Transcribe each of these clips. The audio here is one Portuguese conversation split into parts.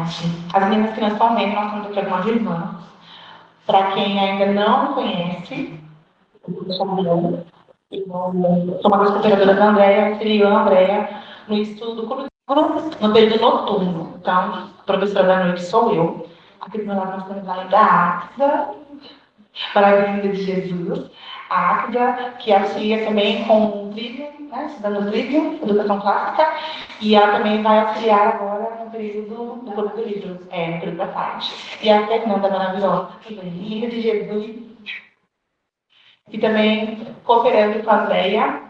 tarde. As meninas que não estão vendo, nós temos aqui algumas irmãs. Para quem ainda não me conhece, eu sou Mariana. Eu sou uma das cooperadoras da Andréia, auxilio a Andréia no estudo no período noturno. Então, a professora da noite sou eu. Aqui do meu lado nós temos ainda a Águida, para a Vinda de Jesus. A Águida, que auxilia também com o Trivium, né, estudando Trivium, Educação Clássica, e ela também vai auxiliar agora no período do Clube do Livro, no período da tarde. E a Fernanda maravilhosa, Vinda de Jesus, e também cooperando com a Andréia,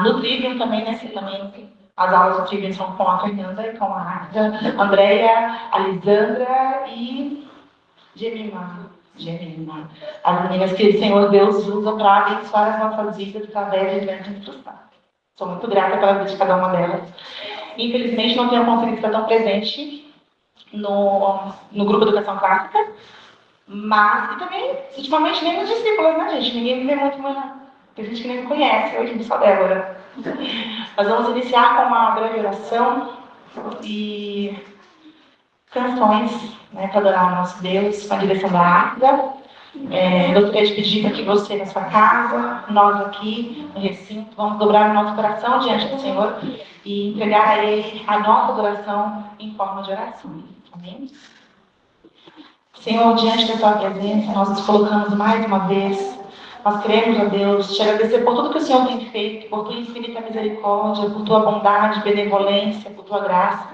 no Trivium também, né, também as aulas do Trivium são com a Fernanda e com a Águida, Andréia, Alisandra e Gemima. As meninas que o Senhor Deus usa para abençoar as nossas vidas através de grandes instruções. Sou muito grata pela vida de cada uma delas. Infelizmente, não tenho conseguido estar tão presente no grupo Educação Clássica, mas, e também, ultimamente, nem nos discípulos, né, gente? Ninguém me vê muito manhã. Tem gente que nem me conhece, hoje não sou Débora. Nós vamos iniciar com uma breve oração e canções, né, para adorar o nosso Deus, com a direção da Águida. Gostaria de pedir para que você, na sua casa, nós aqui no recinto, vamos dobrar o nosso coração diante do Senhor e entregar a Ele a nossa adoração em forma de oração. Amém? Senhor, diante da Tua presença, nós nos colocamos mais uma vez. Nós queremos, ó Deus, te agradecer por tudo que o Senhor tem feito, por Tua infinita misericórdia, por Tua bondade, benevolência, por Tua graça.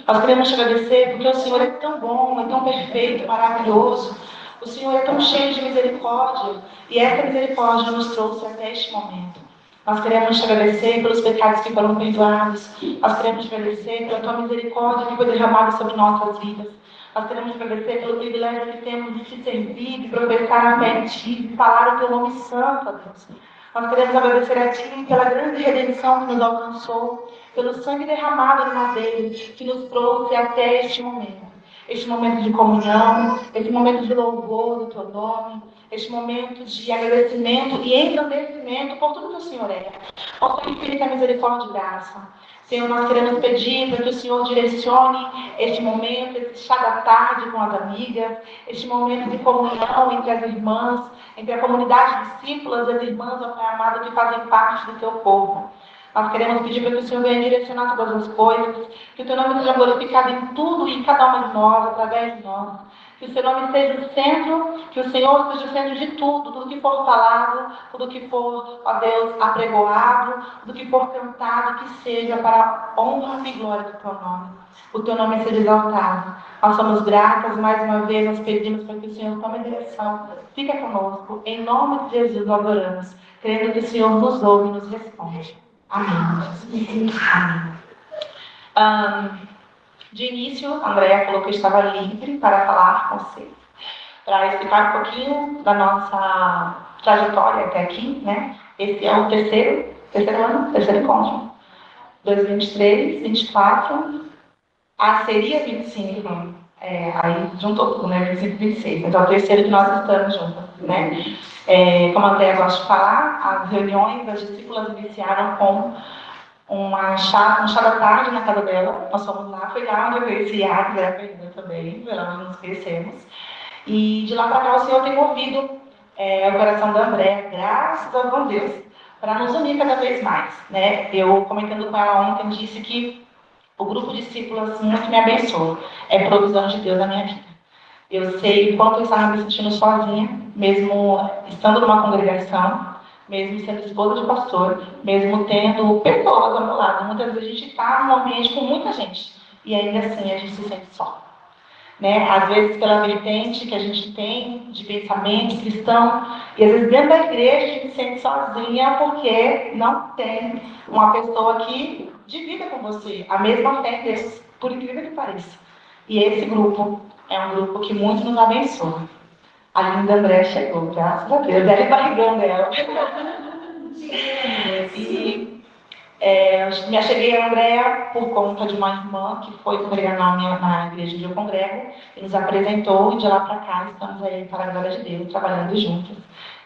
Nós queremos te agradecer porque o Senhor é tão bom, é tão perfeito, maravilhoso. O Senhor é tão cheio de misericórdia e essa misericórdia nos trouxe até este momento. Nós queremos te agradecer pelos pecados que foram perdoados. Nós queremos te agradecer pela Tua misericórdia que foi derramada sobre nossas vidas. Nós queremos te agradecer pelo privilégio que temos de te servir, de professar a fé em Ti, de falar o Teu nome santo, ó Deus. Nós queremos agradecer a Ti pela grande redenção que nos alcançou, pelo sangue derramado no madeiro, que nos trouxe até este momento. Este momento de comunhão, este momento de louvor do Teu nome, este momento de agradecimento e engrandecimento por tudo que o Senhor é. Por Tua infinita misericórdia e graça. Senhor, nós queremos pedir para que o Senhor direcione este momento, esse chá da tarde com as amigas, este momento de comunhão entre as irmãs, entre a comunidade de discípulas, as irmãs, ó Pai amado, que fazem parte do Teu povo. Nós queremos pedir para que o Senhor venha direcionar todas as coisas, que o Teu nome seja glorificado em tudo e em cada uma de nós, através de nós. Que o Seu nome seja o centro, que o Senhor seja o centro de tudo que for falado, tudo que for, ó Deus, apregoado, tudo que for cantado, que seja para a honra e glória do Teu nome. O Teu nome seja exaltado. Nós somos gratas, mais uma vez nós pedimos para que o Senhor tome a direção. Fica conosco, em nome de Jesus nós oramos, crendo que o Senhor nos ouve e nos responde. Amém. Amém. De início, a Andréia falou que eu estava livre para falar com você, para explicar um pouquinho da nossa trajetória até aqui, né? Esse é o terceiro encontro. 2023, 24, seria 25, aí juntou tudo, né? 25 e 26, mas é o terceiro que nós estamos juntos, né? Como a Andréia gosta de falar, as reuniões das discípulas iniciaram com um chá da tarde na casa dela. Nós fomos lá, foi lá onde eu conheci a Águida também, foi lá onde nos conhecemos. E de lá para cá o Senhor tem movido o coração da Andréia, graças a bom Deus, para nos unir cada vez mais, né? Eu, comentando com ela ontem, disse que o grupo de discípulos muito me abençoa. É provisão de Deus na minha vida. Eu sei o quanto eu estava me sentindo sozinha, mesmo estando numa congregação, mesmo sendo esposa de pastor, mesmo tendo pessoas ao meu lado. Muitas vezes a gente está num ambiente com muita gente e ainda assim a gente se sente só. Né? Às vezes pela vertente que a gente tem de pensamento cristão, e às vezes dentro da igreja a gente se sente sozinha porque não tem uma pessoa que divida com você a mesma fé em Deus, por incrível que pareça. E esse grupo é um grupo que muito nos abençoa. A linda Andréia chegou, graças a Deus. Ela é barrigão dela. E me acheguei a Andréia por conta de uma irmã que foi congregar na igreja onde eu congrego e nos apresentou, e de lá para cá estamos aí, para a glória de Deus, trabalhando juntos.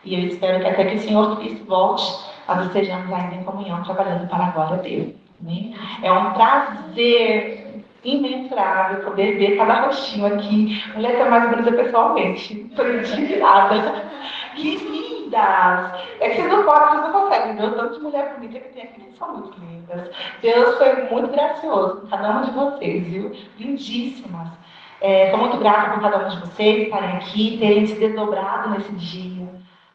E eu espero que até que o Senhor Cristo volte, nós estejamos ainda em comunhão, trabalhando para a glória dele. Né? É um prazer imensurável poder ver cada rostinho aqui. Mulher, tá mais bonita pessoalmente. Estou indignada. Que lindas! É que vocês não podem, vocês não conseguem ver o tanto de mulher bonita que tem aqui, que são muito lindas. Deus foi muito gracioso com cada uma de vocês, viu? Lindíssimas. Estou muito grata por cada uma de vocês estarem aqui, terem se desdobrado nesse dia,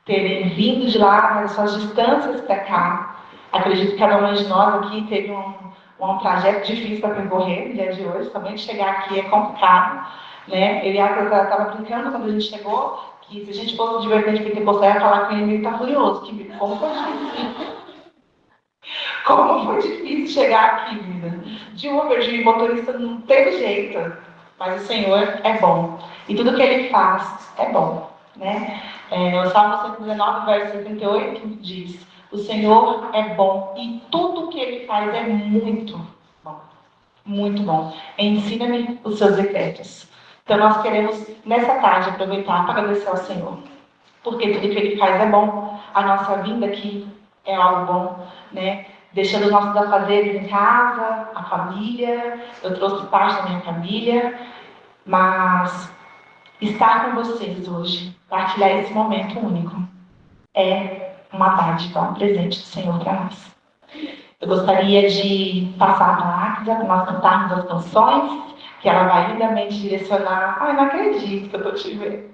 terem vindo de lá, nas suas distâncias para cá. Acredito que cada uma de nós aqui teve um trajeto difícil para percorrer no dia de hoje. Também chegar aqui é complicado, né? Ele estava brincando quando a gente chegou, que se a gente fosse de verdade pentecostal, ia falar com ele, ele está furioso. Como foi difícil? Como foi difícil chegar aqui, vida. De Uber, de motorista, não teve jeito. Mas o Senhor é bom. E tudo que Ele faz é bom, né? O Salmo 119, verso 78 diz: o Senhor é bom e tudo que Ele faz é muito bom. Muito bom. Ensina-me os seus decretos. Então nós queremos, nessa tarde, aproveitar para agradecer ao Senhor. Porque tudo que Ele faz é bom. A nossa vinda aqui é algo bom, né? Deixando os nossos afazeres em casa, a família. Eu trouxe parte da minha família. Mas estar com vocês hoje, partilhar esse momento único, é uma dádiva, um presente do Senhor para nós. Eu gostaria de passar para a Águida, para nós cantarmos as canções, que ela vai lindamente direcionar. Ai, não acredito que eu estou te vendo.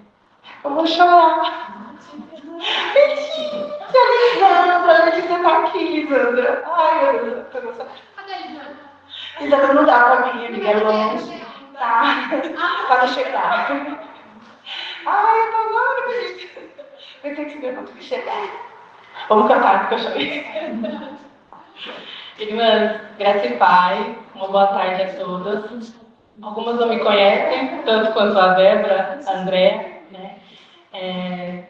Eu vou chorar. Lisandra, você está aqui, Lisandra. Ai, meu Deus, eu vou chorar. Lisandra, não dá para mim, amiga, é longe. Tá, para chegar. Ai, eu tô agora, pensei que você ia conseguir chegar. Vamos cantar, porque eu chorei. Irmãs, graça e paz, uma boa tarde a todas. Algumas não me conhecem, tanto quanto a Débora, a Andréa, né?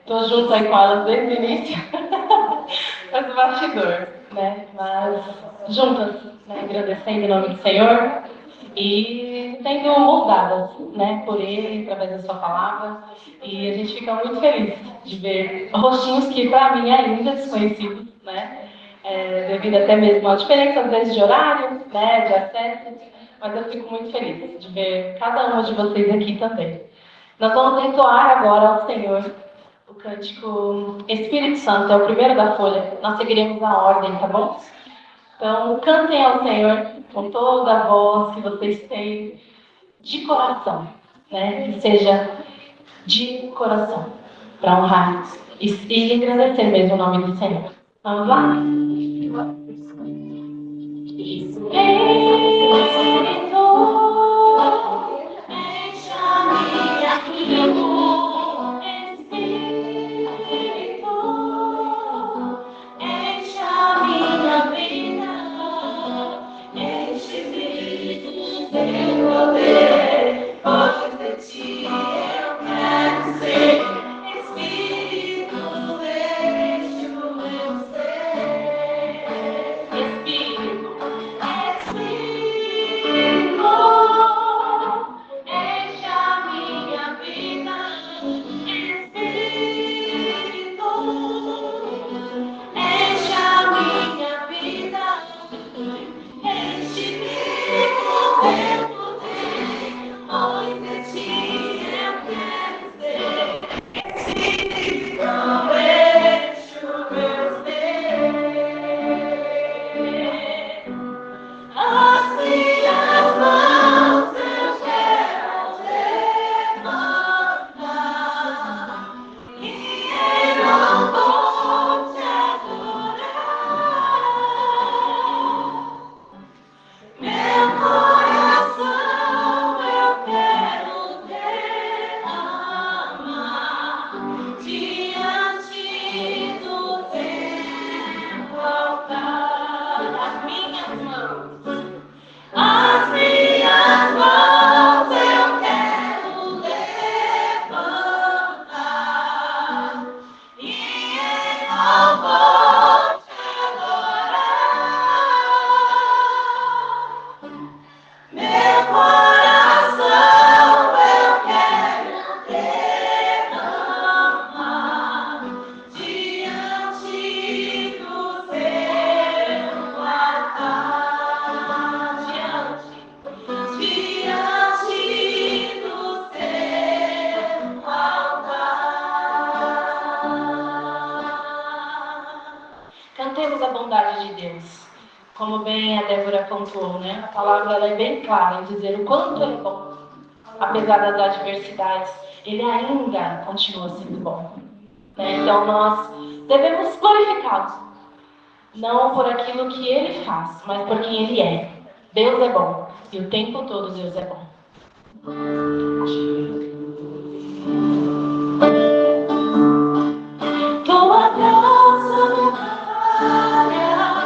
Tô junto aí com elas desde o início, mas o bastidor, né? Mas juntas, né? Agradecendo em nome do Senhor e sendo moldadas, né? Por Ele, através da sua palavra. E a gente fica muito feliz de ver rostinhos que, para mim, ainda desconhecidos, né? Devido até mesmo à diferença, às vezes, de horário, né? De acesso. Mas eu fico muito feliz de ver cada uma de vocês aqui também. Nós vamos entoar agora ao Senhor o cântico Espírito Santo, é o primeiro da folha. Nós seguiremos a ordem, tá bom? Então, cantem ao Senhor com toda a voz que vocês têm, de coração, né? Que seja de coração, para honrar e engrandecer mesmo o nome do Senhor. Vamos lá? Espírito, enche a minha vida. Espírito, enche a minha vida. Enche-me do teu poder, pois de ti eu quero ser. Espírito, enche o meu ser. Espírito, como bem a Débora pontuou, né? A palavra ela é bem clara em dizer o quanto ele é bom. Apesar das adversidades, ele ainda continua sendo bom. Né? Então nós devemos glorificá-lo. Não por aquilo que ele faz, mas por quem ele é. Deus é bom. E o tempo todo Deus é bom. Tua graça me acompanha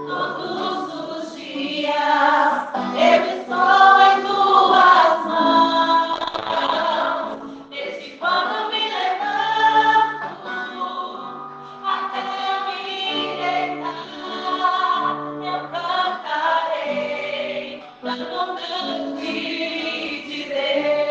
todos os dias. Eu estou em tuas mãos. Desde quando me levanto até me deitar, eu cantarei da bondade de Deus.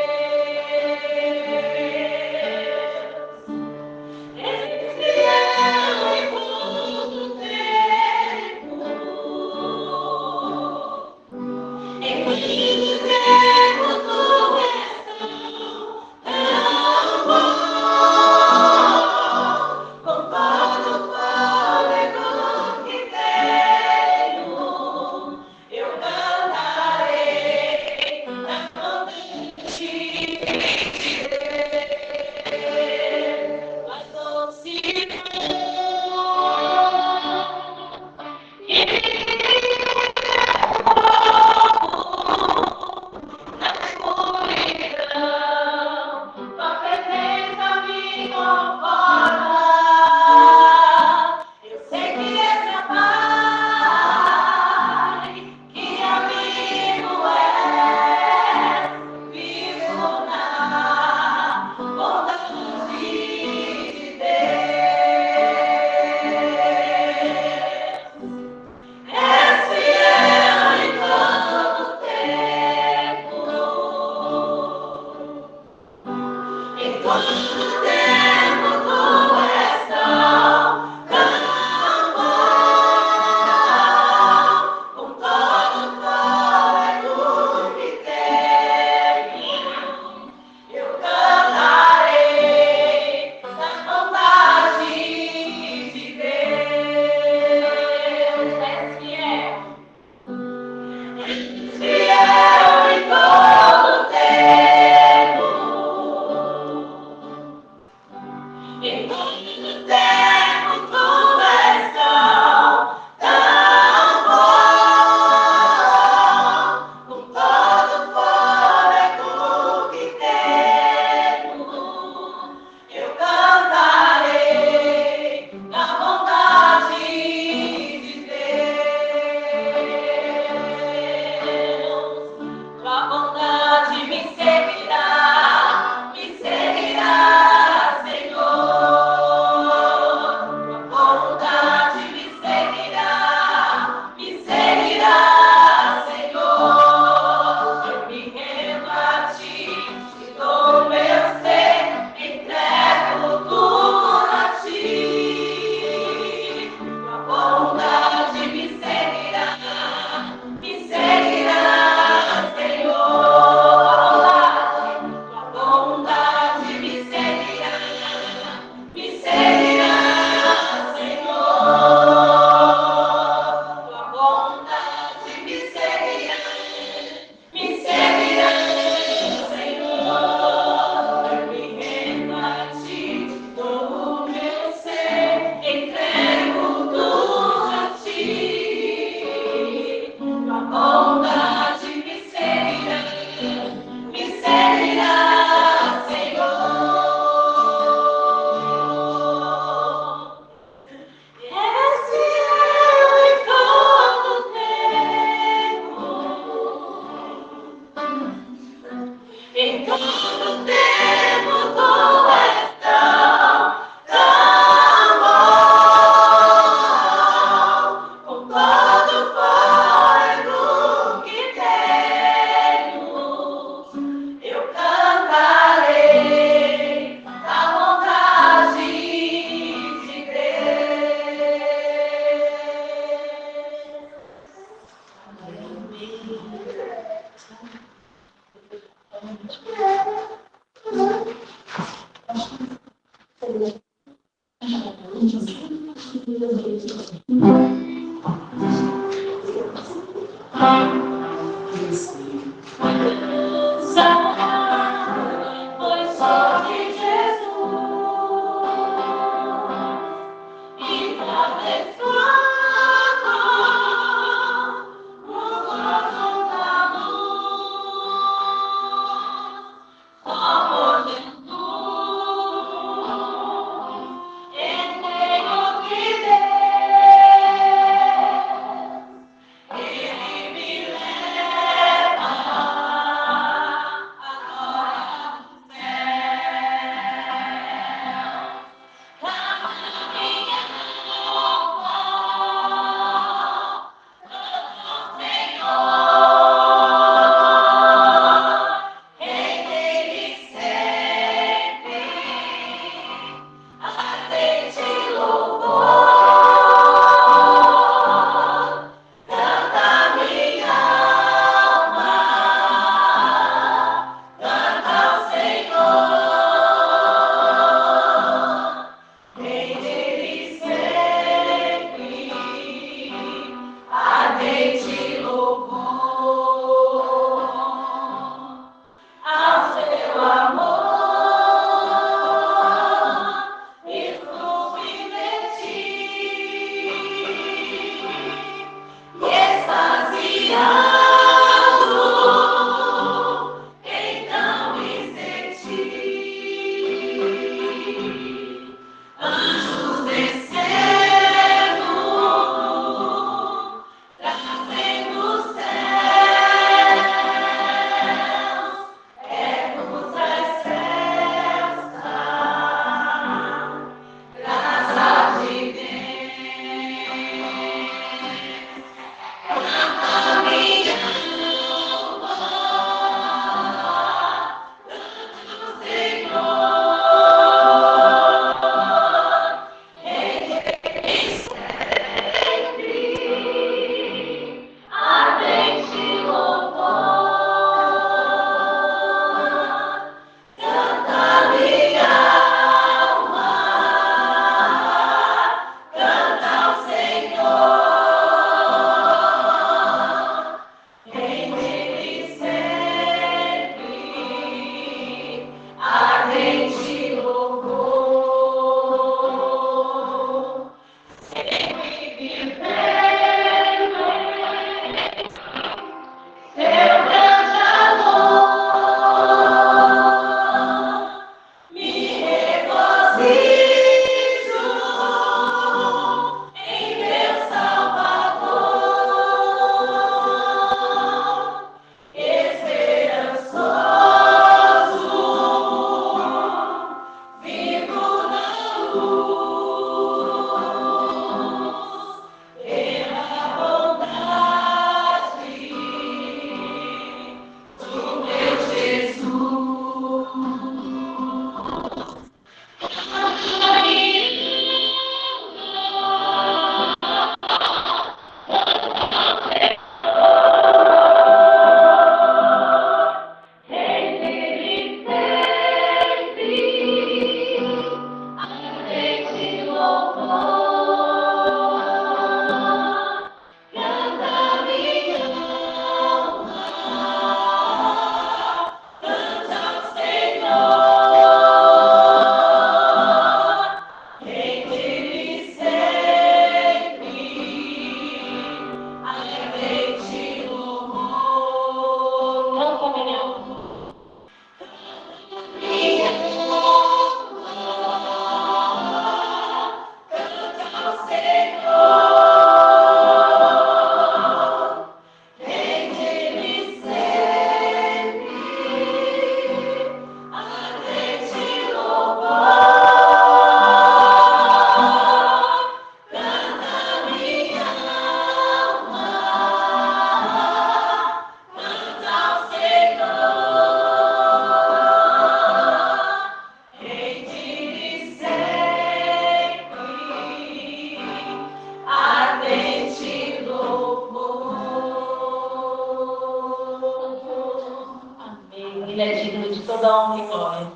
Ele é digno de toda honra e glória.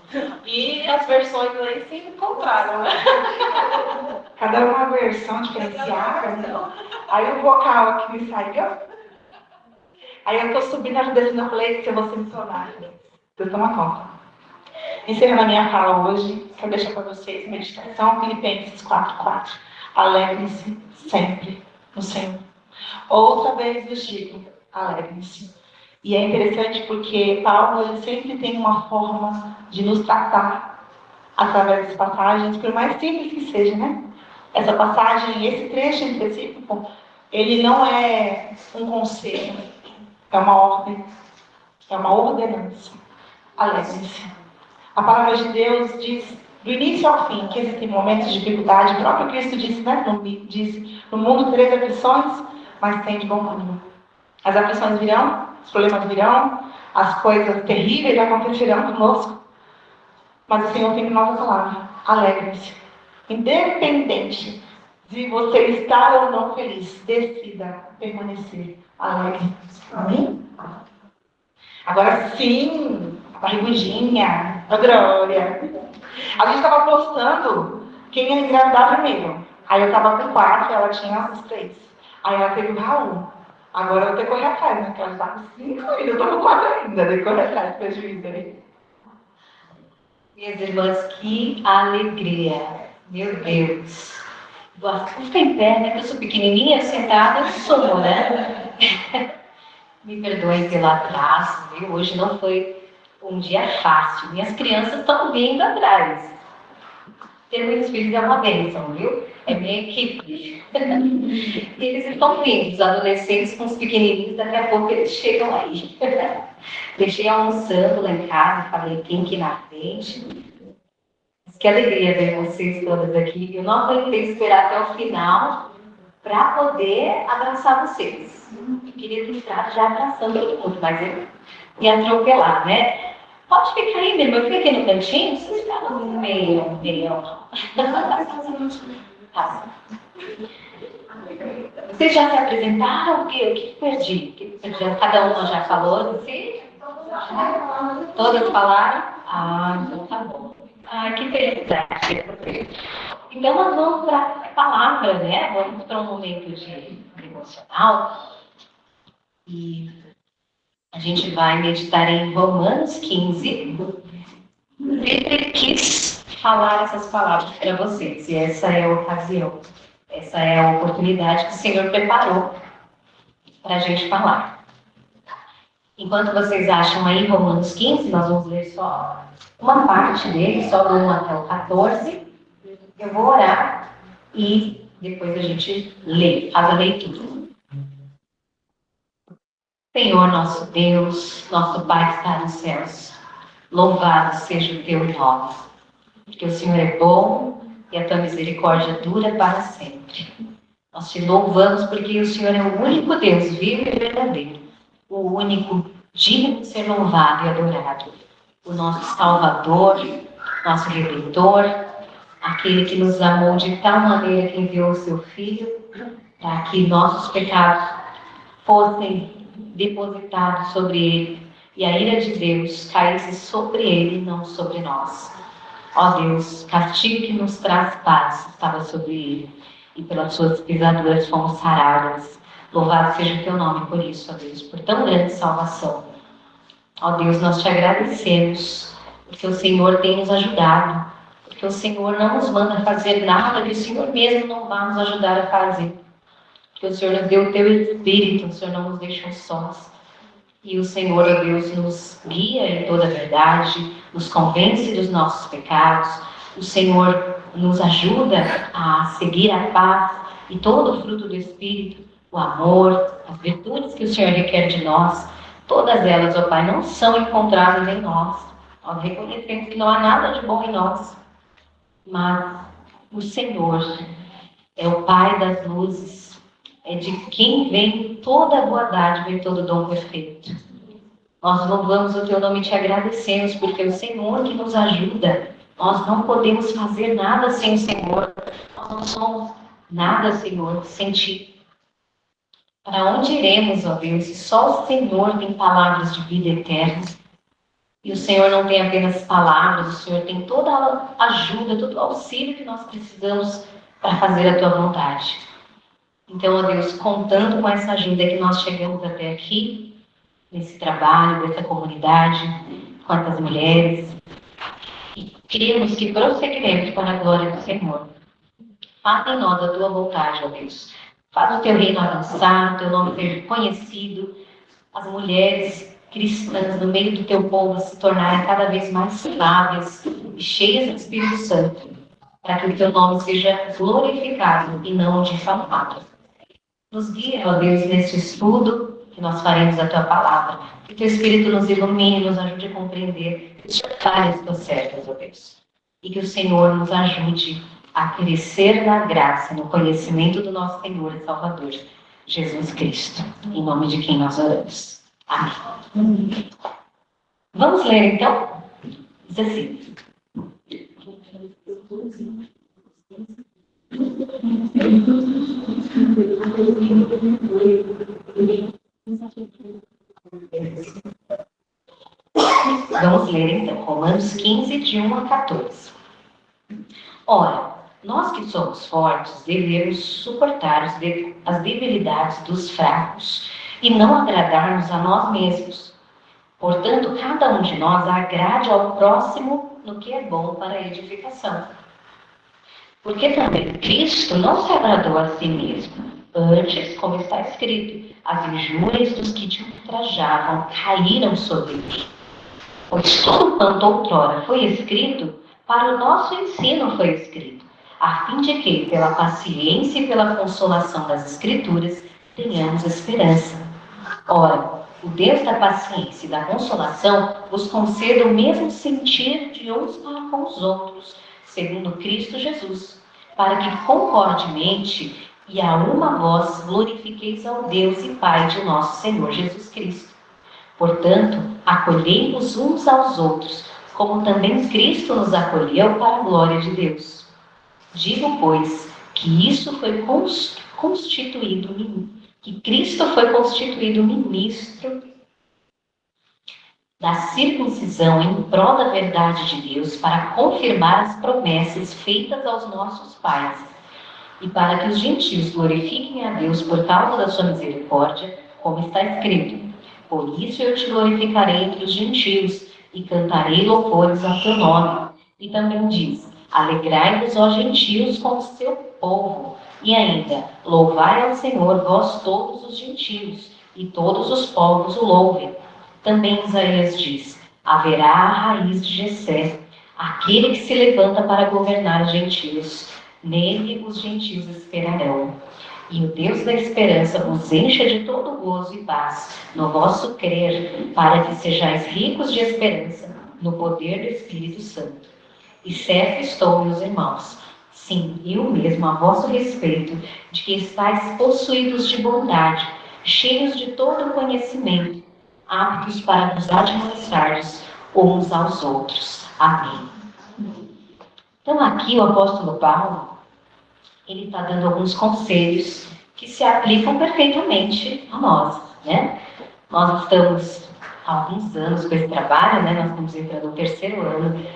E as versões aí se encontraram, né? Cada uma versão diferenciada, né? Aí o vocal aqui me saiu. Aí eu tô subindo a descendo, eu falei que eu vou ser missionária. Deus toma conta. Encerrando a minha fala hoje, quero deixar para vocês meditação, Filipenses 4:4. Alegrem-se sempre no Senhor. Outra vez vos digo, alegrem-se. E é interessante porque Paulo ele sempre tem uma forma de nos tratar através das passagens, por mais simples que seja, né? Essa passagem, esse trecho em específico, ele não é um conselho, é uma ordem, é uma ordenança. Alegrem-se. A palavra de Deus diz, do início ao fim, que existem momentos de dificuldade. O próprio Cristo disse, né? Diz, no mundo tereis aflições, mas tem de bom ânimo. As aflições virão, os problemas virão, as coisas terríveis acontecerão conosco. Mas o Senhor tem que nova palavra. Alegrem-se. Independente de você estar ou não feliz, decida permanecer alegre. Amém? Agora sim, a barrigudinha, a glória. A gente estava postando quem ia engravidar primeiro. Aí eu estava com 4 e ela tinha os 3. Aí ela teve o Raul. Agora eu vou ter que correr atrás, né? Porque ela está com 5 e eu estou com 4 ainda. Tem que correr atrás, prejuízo aí. Minhas irmãs, que alegria! Meu Deus! Vou ficar em pé, né? Porque eu sou pequenininha, sentada, eu sou, né? Me perdoem pelo atraso, viu? Hoje não foi um dia fácil. Minhas crianças estão vindo atrás. Ter muitos filhos é uma bênção, viu? É minha equipe. Eles estão vindo, os adolescentes com os pequenininhos, daqui a pouco eles chegam aí. Deixei almoçando lá em casa, falei, quem que na frente. Que alegria ver vocês todas aqui. Eu não aguentei esperar até o final para poder abraçar vocês. Eu queria ter entrado já abraçando todo mundo, mas eu ia atropelar, né? Pode ficar aí, minha irmã, fica aqui no cantinho, vocês estavam no meio. Tá. Vocês já se apresentaram? O que perdi? Cada uma já falou, não sei? Todas falaram? Ah, então tá bom. Ah, que felicidade. Então nós vamos para a palavra, né? Vamos para um momento de devocional. E a gente vai meditar em Romanos 15. Ele quis falar essas palavras para vocês. E essa é a ocasião. Essa é a oportunidade que o Senhor preparou para a gente falar. Enquanto vocês acham aí Romanos 15, nós vamos ler só uma parte dele, só do 1 até o 14. Eu vou orar e depois a gente lê, faz a leitura. Senhor, nosso Deus, nosso Pai que está nos céus, louvado seja o teu nome, porque o Senhor é bom e a tua misericórdia dura para sempre. Nós te louvamos porque o Senhor é o único Deus vivo e verdadeiro, o único digno de ser louvado e adorado, o nosso Salvador, nosso Redentor, aquele que nos amou de tal maneira que enviou o seu Filho para que nossos pecados fossem depositados sobre ele e a ira de Deus caísse sobre ele e não sobre nós. Ó Deus, castigo que nos traz paz estava sobre ele e pelas suas pisaduras fomos saradas. Louvado seja o teu nome por isso, ó Deus, por tão grande salvação. Ó Deus, nós te agradecemos porque o Senhor tem nos ajudado, porque o Senhor não nos manda fazer nada que o Senhor mesmo não vai nos ajudar a fazer. Porque o Senhor nos deu o teu Espírito, o Senhor não nos deixou sós. E o Senhor, ó Deus, nos guia em toda a verdade, nos convence dos nossos pecados. O Senhor nos ajuda a seguir a paz e todo o fruto do Espírito, o amor, as virtudes que o Senhor requer de nós. Todas elas, ó Pai, não são encontradas em nós. Nós reconhecemos que não há nada de bom em nós. Mas o Senhor é o Pai das luzes. É de quem vem toda a boa dádiva e todo dom perfeito. Nós louvamos o teu nome e te agradecemos, porque é o Senhor que nos ajuda. Nós não podemos fazer nada sem o Senhor. Nós não somos nada, Senhor, sem ti. Para onde iremos, ó Deus, se só o Senhor tem palavras de vida eterna? E o Senhor não tem apenas palavras, o Senhor tem toda a ajuda, todo o auxílio que nós precisamos para fazer a tua vontade. Então, ó Deus, contando com essa ajuda que nós chegamos até aqui, nesse trabalho, dessa comunidade, com essas mulheres, e queremos que prosseguiremos para a glória do Senhor. Faça em nós a tua vontade, ó Deus. Faz o teu reino avançar, o teu nome seja conhecido, as mulheres cristãs no meio do teu povo se tornarem cada vez mais sábias e cheias do Espírito Santo, para que o teu nome seja glorificado e não difamado. Nos guia, ó Deus, neste estudo que nós faremos a tua palavra. Que o teu Espírito nos ilumine, nos ajude a compreender as falhas tão certas, ó Deus. E que o Senhor nos ajude a crescer na graça, no conhecimento do nosso Senhor e Salvador, Jesus Cristo. Em nome de quem nós oramos. Amém. Vamos ler então? Diz assim. Vamos ler então Romanos 15, de 1 a 14. Ora, nós que somos fortes devemos suportar as debilidades dos fracos e não agradar-nos a nós mesmos. Portanto, cada um de nós agrade ao próximo no que é bom para a edificação. Porque também Cristo não se agradou a si mesmo. Antes, como está escrito, as injúrias dos que te ultrajavam caíram sobre ti. Pois tudo quanto outrora foi escrito, para o nosso ensino foi escrito, a fim de que, pela paciência e pela consolação das Escrituras, tenhamos esperança. Ora, o Deus da paciência e da consolação vos conceda o mesmo sentir de uns para com os outros, segundo Cristo Jesus, para que concordemente e a uma voz glorifiqueis ao Deus e Pai de nosso Senhor Jesus Cristo. Portanto, acolhei-vos uns aos outros, como também Cristo nos acolheu para a glória de Deus. Digo, pois, que isso foi que Cristo foi constituído ministro da circuncisão em prol da verdade de Deus, para confirmar as promessas feitas aos nossos pais, e para que os gentios glorifiquem a Deus por causa da sua misericórdia, como está escrito: por isso eu te glorificarei entre os gentios, e cantarei louvores ao teu nome. E também diz: alegrai-vos, ó gentios, com o seu povo. E ainda, louvai ao Senhor, vós todos os gentios, e todos os povos o louvem. Também Isaías diz: haverá a raiz de Jessé, aquele que se levanta para governar os gentios. Nele os gentios esperarão. E o Deus da esperança vos encha de todo gozo e paz no vosso crer, para que sejais ricos de esperança no poder do Espírito Santo. E certo estou, meus irmãos, sim, eu mesmo a vosso respeito, de que estáis possuídos de bondade, cheios de todo conhecimento, aptos para nos admoestardes uns aos outros. Amém. Então aqui o apóstolo Paulo, ele está dando alguns conselhos que se aplicam perfeitamente a nós, né? Nós estamos há alguns anos com esse trabalho, né? Nós estamos entrando no 3º ano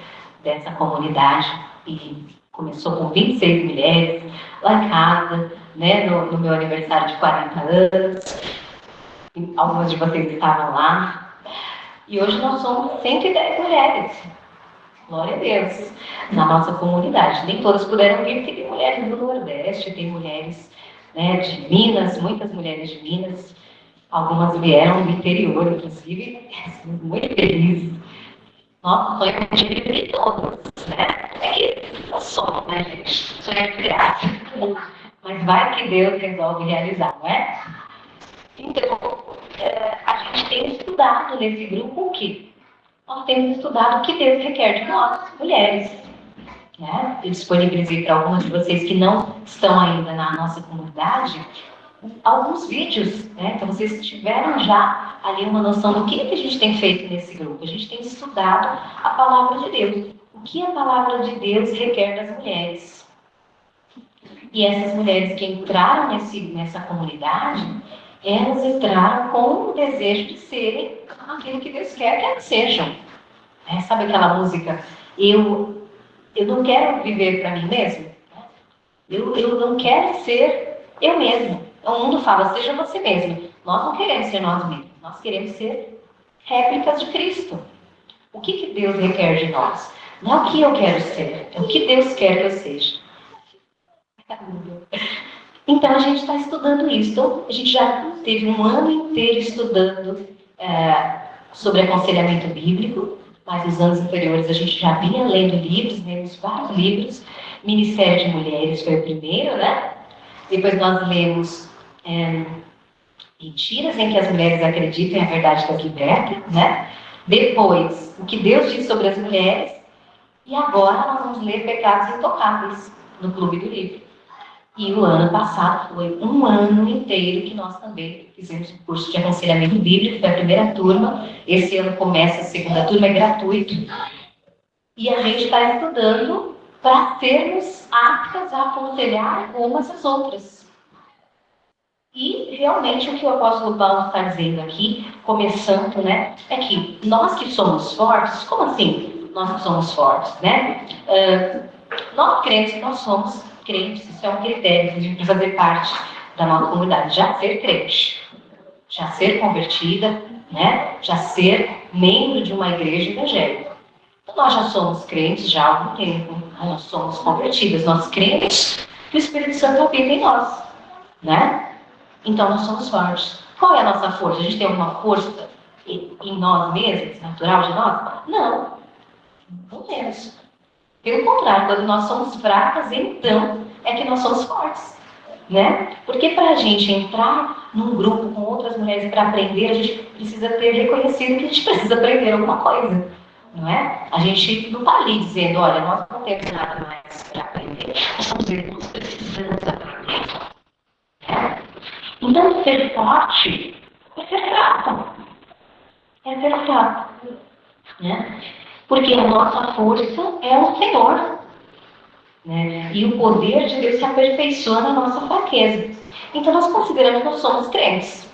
dessa comunidade e começou com 26 mulheres lá em casa, né? No meu aniversário de 40 anos. Algumas de vocês estavam lá. E hoje nós somos 110 mulheres. Glória a Deus, na nossa comunidade. Nem todas puderam vir, porque tem mulheres do Nordeste, tem mulheres, né, de Minas, muitas mulheres de Minas. Algumas vieram do interior, inclusive, muito felizes. Nossa, sonho é de viver todos, né? É que não somos, né, gente? Sonho é de graça. Mas vai que Deus resolve realizar, não é? Então, a gente tem estudado nesse grupo o quê? Nós temos estudado o que Deus requer de nós, mulheres. Né? Eu disponibilizei para algumas de vocês que não estão ainda na nossa comunidade alguns vídeos, né? Então vocês tiveram já ali uma noção do que a gente tem feito nesse grupo. A gente tem estudado a palavra de Deus. O que a palavra de Deus requer das mulheres. E essas mulheres que entraram nessa comunidade, elas entraram com o desejo de serem aquilo que Deus quer que elas sejam. Né? Sabe aquela música, eu não quero viver para mim mesmo? Eu não quero ser eu mesmo. O mundo fala, seja você mesmo. Nós não queremos ser nós mesmos. Nós queremos ser réplicas de Cristo. O que Deus requer de nós? Não é o que eu quero ser, é o que Deus quer que eu seja. Então a gente está estudando isso. Então, a gente já teve um ano inteiro estudando sobre aconselhamento bíblico, mas nos anos anteriores a gente já vinha lendo livros, lemos vários livros. Ministério de Mulheres foi o primeiro, né? Depois nós lemos Mentiras em que as mulheres acreditam e a verdade que as liberta, né? Depois, o que Deus diz sobre as mulheres. E agora nós vamos ler Pecados Intocáveis no Clube do Livro. E o ano passado foi um ano inteiro que nós também fizemos o curso de aconselhamento bíblico, foi a primeira turma. Esse ano começa a segunda turma, é gratuito. E a gente está estudando para sermos aptas a aconselhar umas às outras. E realmente o que o apóstolo Paulo está dizendo aqui, começando, né, é que nós que somos fortes, como assim nós que somos fortes, né? Nós cremos que nós somos crentes, isso é um critério para fazer parte da nossa comunidade, já ser crente, já ser convertida, né? Já ser membro de uma igreja evangélica. Então, nós já somos crentes já há algum tempo, nós somos convertidas, nós cremos que o Espírito Santo habita em nós, né? Então nós somos fortes. Qual é a nossa força? A gente tem alguma força em nós mesmos, natural de nós? Não, não temos. Pelo contrário, quando nós somos fracas, então é que nós somos fortes, né? Porque para a gente entrar num grupo com outras mulheres para aprender, a gente precisa ter reconhecido que a gente precisa aprender alguma coisa, não é? A gente não está ali dizendo, olha, nós não temos nada mais para aprender, nós estamos irmãos, precisamos aprender. Então, ser forte é ser fraco. É ser fraco, né? Porque a nossa força é o Senhor, né? E o poder de Deus se aperfeiçoa na nossa fraqueza. Então nós consideramos que nós somos crentes.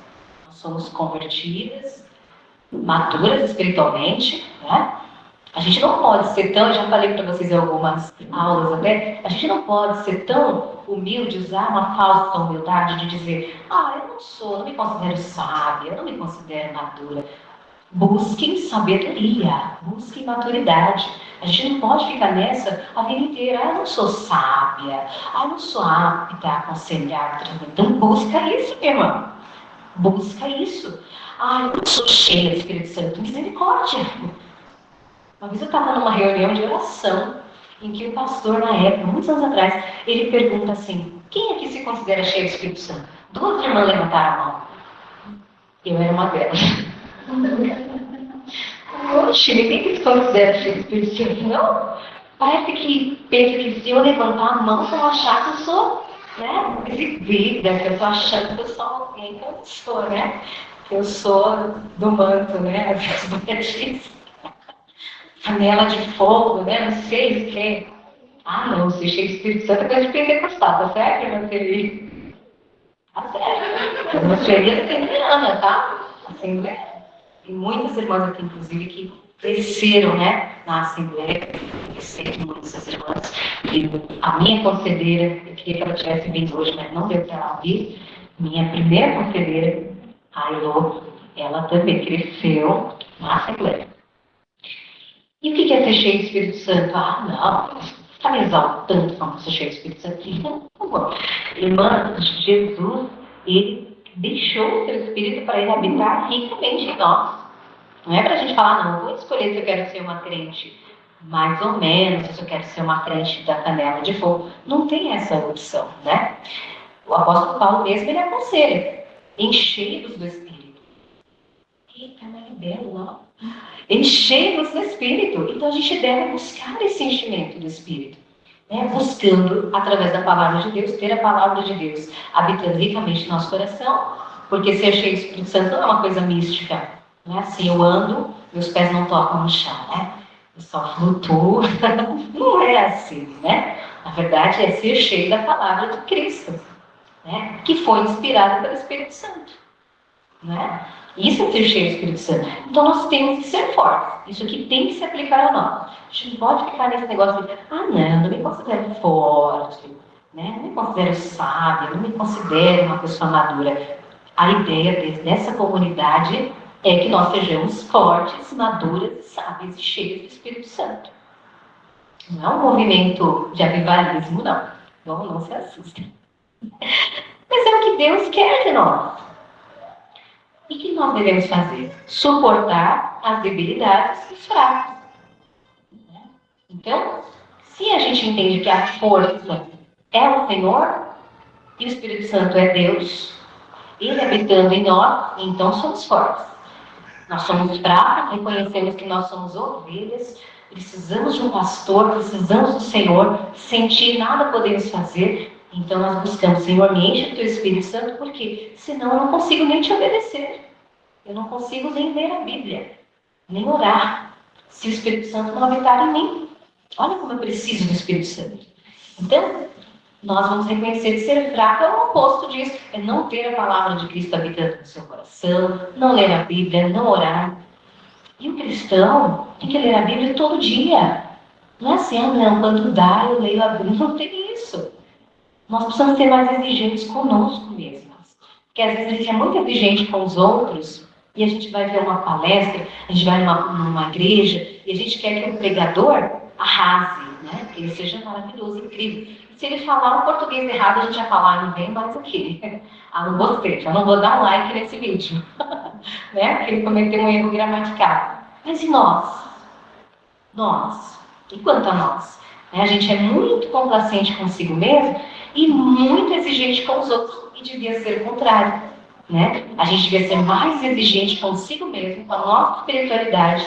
Nós somos convertidas, maduras espiritualmente, né? A gente não pode ser tão, eu já falei para vocês em algumas aulas até, a gente não pode ser tão humilde, usar uma falsa humildade de dizer, eu não me considero sábia, eu não me considero madura. Busquem sabedoria, busquem maturidade. A gente não pode ficar nessa a vida inteira. Eu não sou sábia, eu não sou apta a aconselhar. Então busca isso, meu irmão. Busca isso. Eu não sou cheia do Espírito Santo. Misericórdia. Uma vez eu estava numa reunião de oração em que o pastor, na época, muitos anos atrás, ele pergunta assim, quem aqui se considera cheio do Espírito Santo? 2 irmãs levantaram a mão. Eu era uma delas. Oxe, ninguém que se considera cheio do Espírito Santo, não? Parece que pensa que se eu levantar a mão, vão achar que eu sou, né, exibida, que eu estou achando que eu sou alguém que eu não sou, né? Que eu sou do manto, né? Panela de fogo, né? Não sei o que. Não, ser cheio do Espírito Santo é coisa de pentecostal, tá certo, irmã Felipe? Tá certo. Eu não seria assembleana, tá? Assembleana. Tem muitas irmãs aqui, inclusive, que cresceram, né, na Assembleia. Eu sei que muitas das irmãs. E a minha conselheira, eu queria que ela tivesse vindo hoje, mas não deu para ela vir. Minha primeira conselheira, a Elô, ela também cresceu na Assembleia. E o que é ser cheio do Espírito Santo? Não, você está me exaltando falando ser cheio do Espírito Santo. Não. Irmã, Jesus, ele deixou o seu Espírito para ele habitar ricamente em nós. Não é para a gente falar, não, vou escolher se eu quero ser uma crente mais ou menos, se eu quero ser uma crente da panela de fogo. Não tem essa opção, né? O apóstolo Paulo mesmo, ele aconselha, enchei-vos do Espírito. Eita, mas é belo, não? Enchei-vos do Espírito. Então a gente deve buscar esse enchimento do Espírito. Né? Buscando, através da palavra de Deus, ter a palavra de Deus habitando ricamente no nosso coração, porque ser cheio do Espírito Santo não é uma coisa mística. Não é assim, eu ando, meus pés não tocam no chão, né? Eu só flutuo. Não é assim, né? Na verdade, é ser cheio da palavra de Cristo, né? Que foi inspirada pelo Espírito Santo. Né? Isso é ser cheio do Espírito Santo. Então nós temos que ser fortes. Isso aqui tem que se aplicar a nós. A gente não pode ficar nesse negócio de, não me considero forte, né? Não me considero sábia, não me considero uma pessoa madura. A ideia dessa comunidade é que nós sejamos fortes, maduras, sábias e cheias do Espírito Santo. Não é um movimento de avivalismo, não. Não se assustem. Mas é o que Deus quer de nós. E o que nós devemos fazer? Suportar as debilidades dos fracos. Então, se a gente entende que a força é o Senhor e o Espírito Santo é Deus, Ele habitando em nós, então somos fortes. Nós somos fracos, reconhecemos que nós somos ovelhas, precisamos de um pastor, precisamos do Senhor, sentir nada podemos fazer. Então nós buscamos, Senhor, me enche do Teu Espírito Santo, porque senão eu não consigo nem te obedecer. Eu não consigo nem ler a Bíblia, nem orar, se o Espírito Santo não habitar em mim. Olha como eu preciso do Espírito Santo. Então, nós vamos reconhecer que ser fraco é o oposto disso. É não ter a palavra de Cristo habitando no seu coração, não ler a Bíblia, não orar. E o cristão tem que ler a Bíblia todo dia. Não é assim, quando dá eu leio a Bíblia. Não tem isso. Nós precisamos ser mais exigentes conosco mesmos. Porque às vezes a gente é muito exigente com os outros e a gente vai ver uma palestra, a gente vai numa igreja e a gente quer que o pregador arrase, né? Que ele seja maravilhoso, incrível. E se ele falar um português errado, a gente já fala, não vem mais aqui. Não gostei, já não vou dar um like nesse vídeo. Né? Porque ele cometeu um erro gramatical. Mas e nós? E quanto a nós? A gente é muito complacente consigo mesmo e muito exigente com os outros, e devia ser o contrário. Né? A gente devia ser mais exigente consigo mesmo, com a nossa espiritualidade,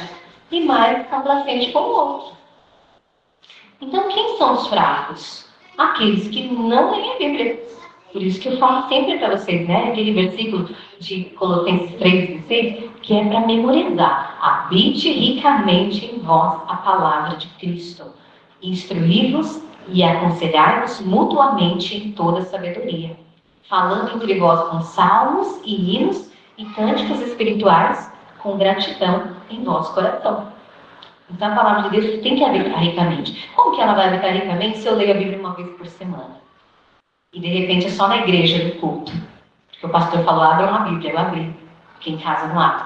e mais complacente com o outro. Então, quem são os fracos? Aqueles que não leem a Bíblia. Por isso que eu falo sempre para vocês, né? Aquele versículo de Colossenses 3,16, que é para memorizar. Habite ricamente em vós a palavra de Cristo. Instruí-vos e aconselhai-vos mutuamente em toda sabedoria. Falando entre vós com salmos e hinos e cânticos espirituais, com gratidão em vosso coração. Então a palavra de Deus tem que habitar ricamente. Como que ela vai habitar ricamente se eu leio a Bíblia uma vez por semana? E de repente é só na igreja, no culto. Porque o pastor falou, abra uma Bíblia, eu abri. Porque em casa não abre.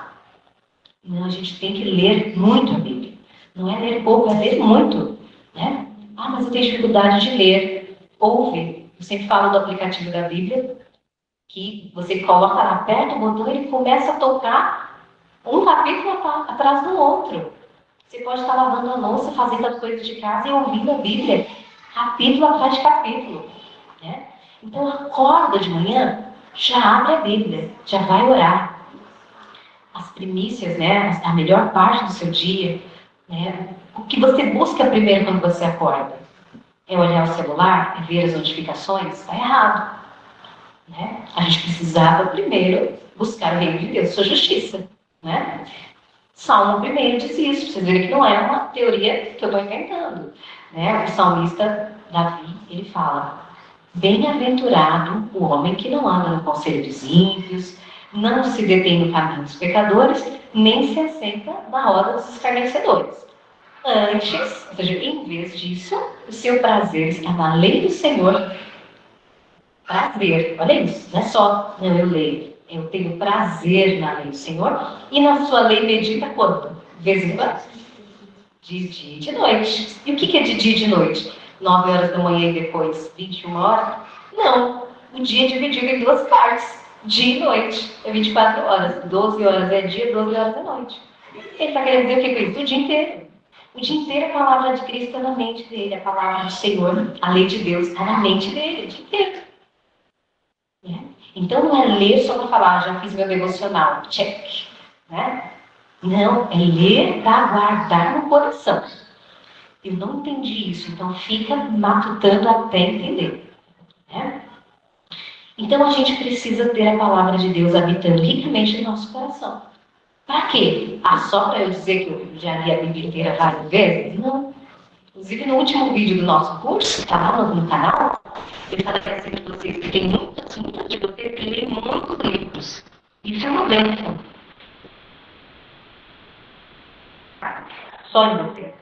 Não, a gente tem que ler muito a Bíblia. Não é ler pouco, é ler muito. Né? Mas eu tenho dificuldade de ler. Ouve. Eu sempre falo do aplicativo da Bíblia, que você coloca lá, aperta o botão e ele começa a tocar um capítulo atrás do outro. Você pode estar lavando a louça, fazendo as coisas de casa e ouvindo a Bíblia, capítulo atrás de capítulo. Né? Então, acorda de manhã, já abre a Bíblia, já vai orar. As primícias, né? A melhor parte do seu dia, né? O que você busca primeiro quando você acorda? É olhar o celular, é ver as notificações? Está errado. Né? A gente precisava primeiro buscar o reino de Deus, sua justiça. Né? Salmo 1 diz isso, pra vocês verem que não é uma teoria que eu estou inventando. Né? O salmista Davi, ele fala: bem-aventurado o homem que não anda no conselho dos ímpios, não se detém no caminho dos pecadores, nem se assenta na roda dos escarnecedores. Antes, ou seja, em vez disso, o seu prazer está na lei do Senhor. Prazer, olha isso, não é só eu leio, eu tenho prazer na lei do Senhor, e na sua lei medita quanto? De vez em quando? De dia e de noite. E o que é de dia e de noite? 9 horas da manhã e depois 21 horas? Não, o dia é dividido em 2 partes, dia e noite, é 24 horas, 12 horas é dia, 12 horas é noite. Ele está querendo dizer o que é isso? O dia inteiro. O dia inteiro a palavra de Cristo está na mente dele, a palavra do Senhor, a lei de Deus está na mente dele, o dia inteiro. Então não é ler só para falar, já fiz meu devocional, check. Né? Não, é ler para guardar no coração. Eu não entendi isso, então fica matutando até entender. Né? Então a gente precisa ter a palavra de Deus habitando ricamente no nosso coração. Para quê? Só para eu dizer que eu já li a Bíblia inteira várias vezes? Não. Inclusive no último vídeo do nosso curso, está lá no canal, eu falei assim para vocês que tem muitas de vocês que leem muitos livros. Isso é uma bênção. Só em vocês.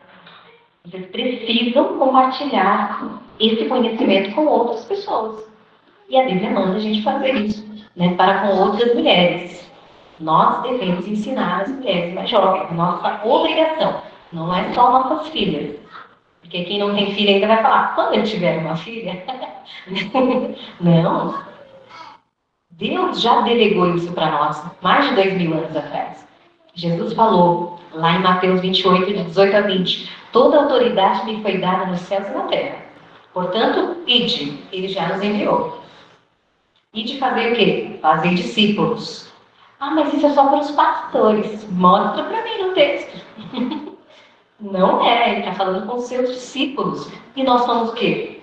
Vocês precisam compartilhar esse conhecimento com outras pessoas. E a Bíblia manda a gente fazer isso, né, para com outras mulheres. Nós devemos ensinar as mulheres mais jovens, nossa obrigação. Não é só nossas filhas. Porque quem não tem filha ainda vai falar, quando eu tiver uma filha? Não. Deus já delegou isso para nós, mais de 2000 anos atrás. Jesus falou, lá em Mateus 28, de 18 a 20, toda autoridade me foi dada nos céus e na terra. Portanto, ide, ele já nos enviou. Ide fazer o quê? Fazer discípulos. Ah, mas isso é só para os pastores. Mostra para mim no texto. Não é, ele está falando com os seus discípulos. E nós somos o quê?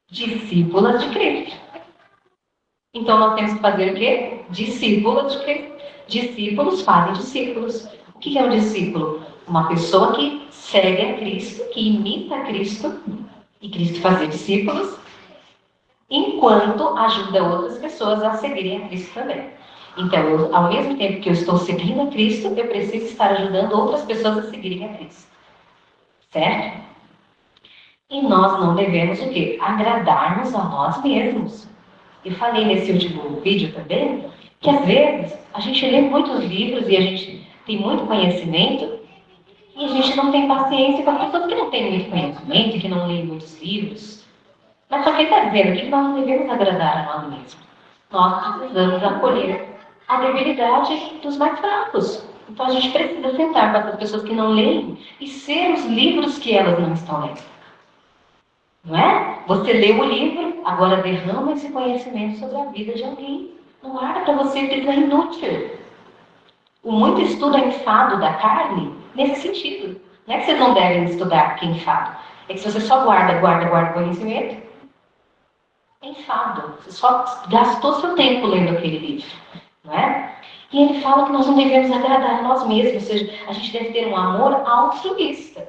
Discípulas de Cristo. Então nós temos que fazer o quê? Discípulas de Cristo. Discípulos fazem discípulos. O que é um discípulo? Uma pessoa que segue a Cristo, que imita a Cristo, e Cristo fazer discípulos, enquanto ajuda outras pessoas a seguirem a Cristo também. Então, ao mesmo tempo que eu estou seguindo a Cristo, eu preciso estar ajudando outras pessoas a seguirem a Cristo. Certo? E nós não devemos o quê? Agradar-nos a nós mesmos. Eu falei nesse último vídeo também, que às vezes a gente lê muitos livros e a gente tem muito conhecimento e a gente não tem paciência com as pessoas que não têm muito conhecimento, que não leem muitos livros. Mas só que ele está dizendo que nós não devemos agradar a nós mesmos. Nós precisamos acolher a debilidade dos mais fracos. Então a gente precisa sentar com essas pessoas que não leem e ser os livros que elas não estão lendo. Não é? Você lê o livro, agora derrama esse conhecimento sobre a vida de alguém. Não guarda para você, porque é inútil. O muito estudo é enfado da carne nesse sentido. Não é que vocês não devem estudar porque é enfado. É que se você só guarda conhecimento, é enfado. Você só gastou seu tempo lendo aquele livro. Não é? E ele fala que nós não devemos agradar a nós mesmos. Ou seja, a gente deve ter um amor altruísta.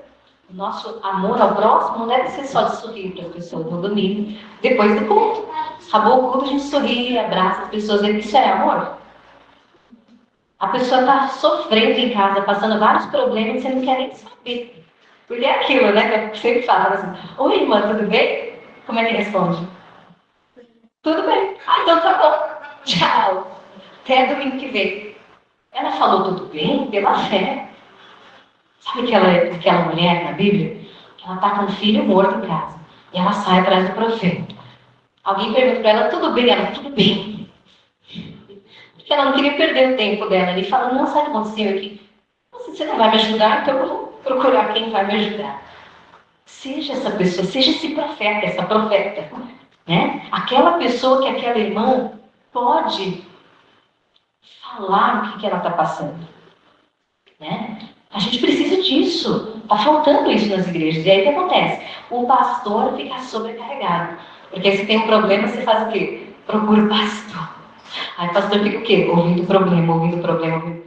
O nosso amor ao próximo não deve ser só de sorrir para as pessoas no domingo, depois do culto. Acabou o culto, a gente sorri, abraça as pessoas. Isso é amor? A pessoa está sofrendo em casa, passando vários problemas e você não quer nem saber. Porque é aquilo, né? Que eu sempre falo assim, oi, irmã, tudo bem? Como é que responde? Tudo bem. Ah, então tá bom. Tchau. Até domingo que vem. Ela falou tudo bem pela fé. Sabe aquela mulher na Bíblia? Ela está com um filho morto em casa. E ela sai atrás do profeta. Alguém pergunta para ela, tudo bem? Ela, tudo bem. Porque ela não queria perder o tempo dela. Ele fala, não, sabe o que aconteceu aqui? Você não vai me ajudar, então eu vou procurar quem vai me ajudar. Seja essa pessoa, seja esse profeta, essa profeta. Né? Aquela pessoa que aquela irmã pode falar o que ela está passando. Né? A gente precisa disso. Está faltando isso nas igrejas. E aí o que acontece? O pastor fica sobrecarregado. Porque se tem um problema, você faz o quê? Procura o pastor. Aí o pastor fica o quê? Ouvindo problema. Eu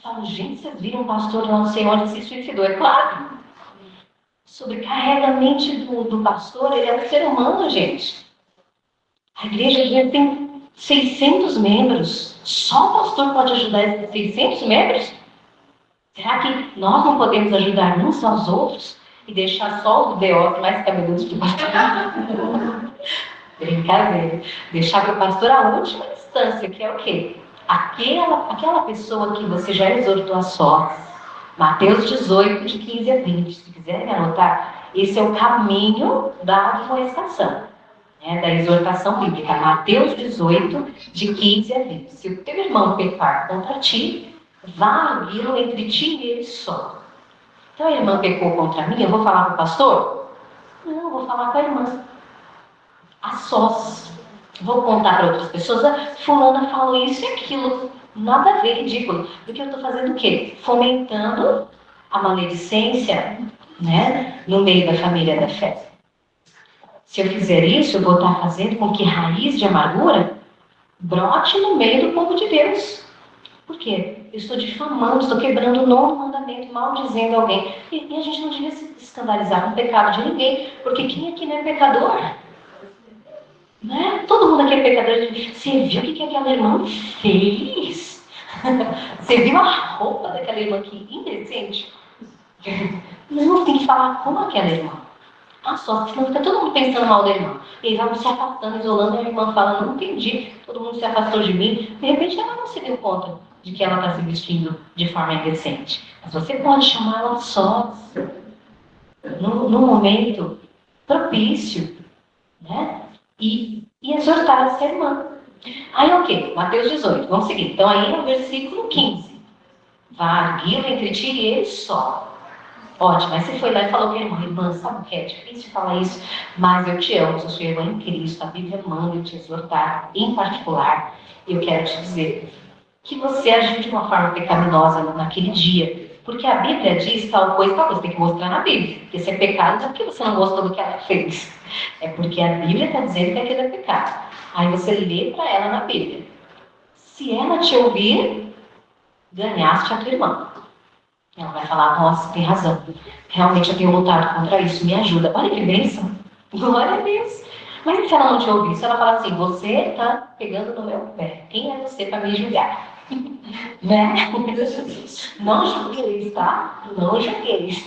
falo, gente, vocês viram um pastor lá não sei onde se suicidou? É claro. Sobrecarrega a mente do pastor, ele é um ser humano, gente. A igreja às vezes tem 600 membros. Só o pastor pode ajudar esses 600 membros? Será que nós não podemos ajudar uns aos outros e deixar só os B.O. mais cabeludos do pastor? Brincadeira. Deixar para o pastor a última instância, que é o quê? Aquela pessoa que você já exortou a sós. Mateus 18, de 15 a 20. Se quiserem anotar, esse é o caminho da admoestação, né, da exortação bíblica. Mateus 18, de 15 a 20. Se o teu irmão pecar contra ti, vá arguí-lo entre ti e ele só. Então a irmã pecou contra mim, eu vou falar com o pastor? Não, eu vou falar com a irmã. A sós. Vou contar para outras pessoas, fulana falou isso e aquilo. Nada a ver, ridículo. Porque eu estou fazendo o quê? Fomentando a maledicência, né, no meio da família da fé. Se eu fizer isso, eu vou estar fazendo com que raiz de amargura brote no meio do povo de Deus. Por quê? Eu estou difamando, estou quebrando o novo mandamento, maldizendo alguém. E a gente não devia se escandalizar com o pecado de ninguém, porque quem aqui não é pecador? Né? Todo mundo aqui é pecador. Você viu o que aquela irmã fez? Você viu a roupa daquela irmã que indecente? Não, tem que falar com aquela irmã. Só, senão fica todo mundo pensando mal da irmã. E eles vão se afastando, isolando, e a irmã fala, não entendi, todo mundo se afastou de mim. De repente ela não se deu conta de que ela está se vestindo de forma indecente. Mas você pode chamar ela só, num momento propício, né? E exortar essa irmã. Aí, ok, Mateus 18, vamos seguir. Então, aí no versículo 15. Vá arguir entre ti e ele só. Ótimo, mas você foi lá e falou com a irmã, sabe o que é difícil falar isso, mas eu te amo, sou sua irmã em Cristo, a Bíblia manda eu te exortar em particular, e eu quero te dizer que você agiu de uma forma pecaminosa naquele dia, porque a Bíblia diz tal coisa, tem que mostrar na Bíblia, porque se é pecado, não é porque você não gostou do que ela fez, é porque a Bíblia está dizendo que aquilo é pecado. Aí você lê para ela na Bíblia. Se ela te ouvir, ganhaste a tua irmã. Ela vai falar, nossa, tem razão. Realmente eu tenho lutado contra isso, me ajuda. Olha que bênção. Glória a Deus. Mas se ela não te ouvir, se ela falar assim, você está pegando no meu pé, quem é você para me julgar? Né? Não julgueis, tá? Não julgueis.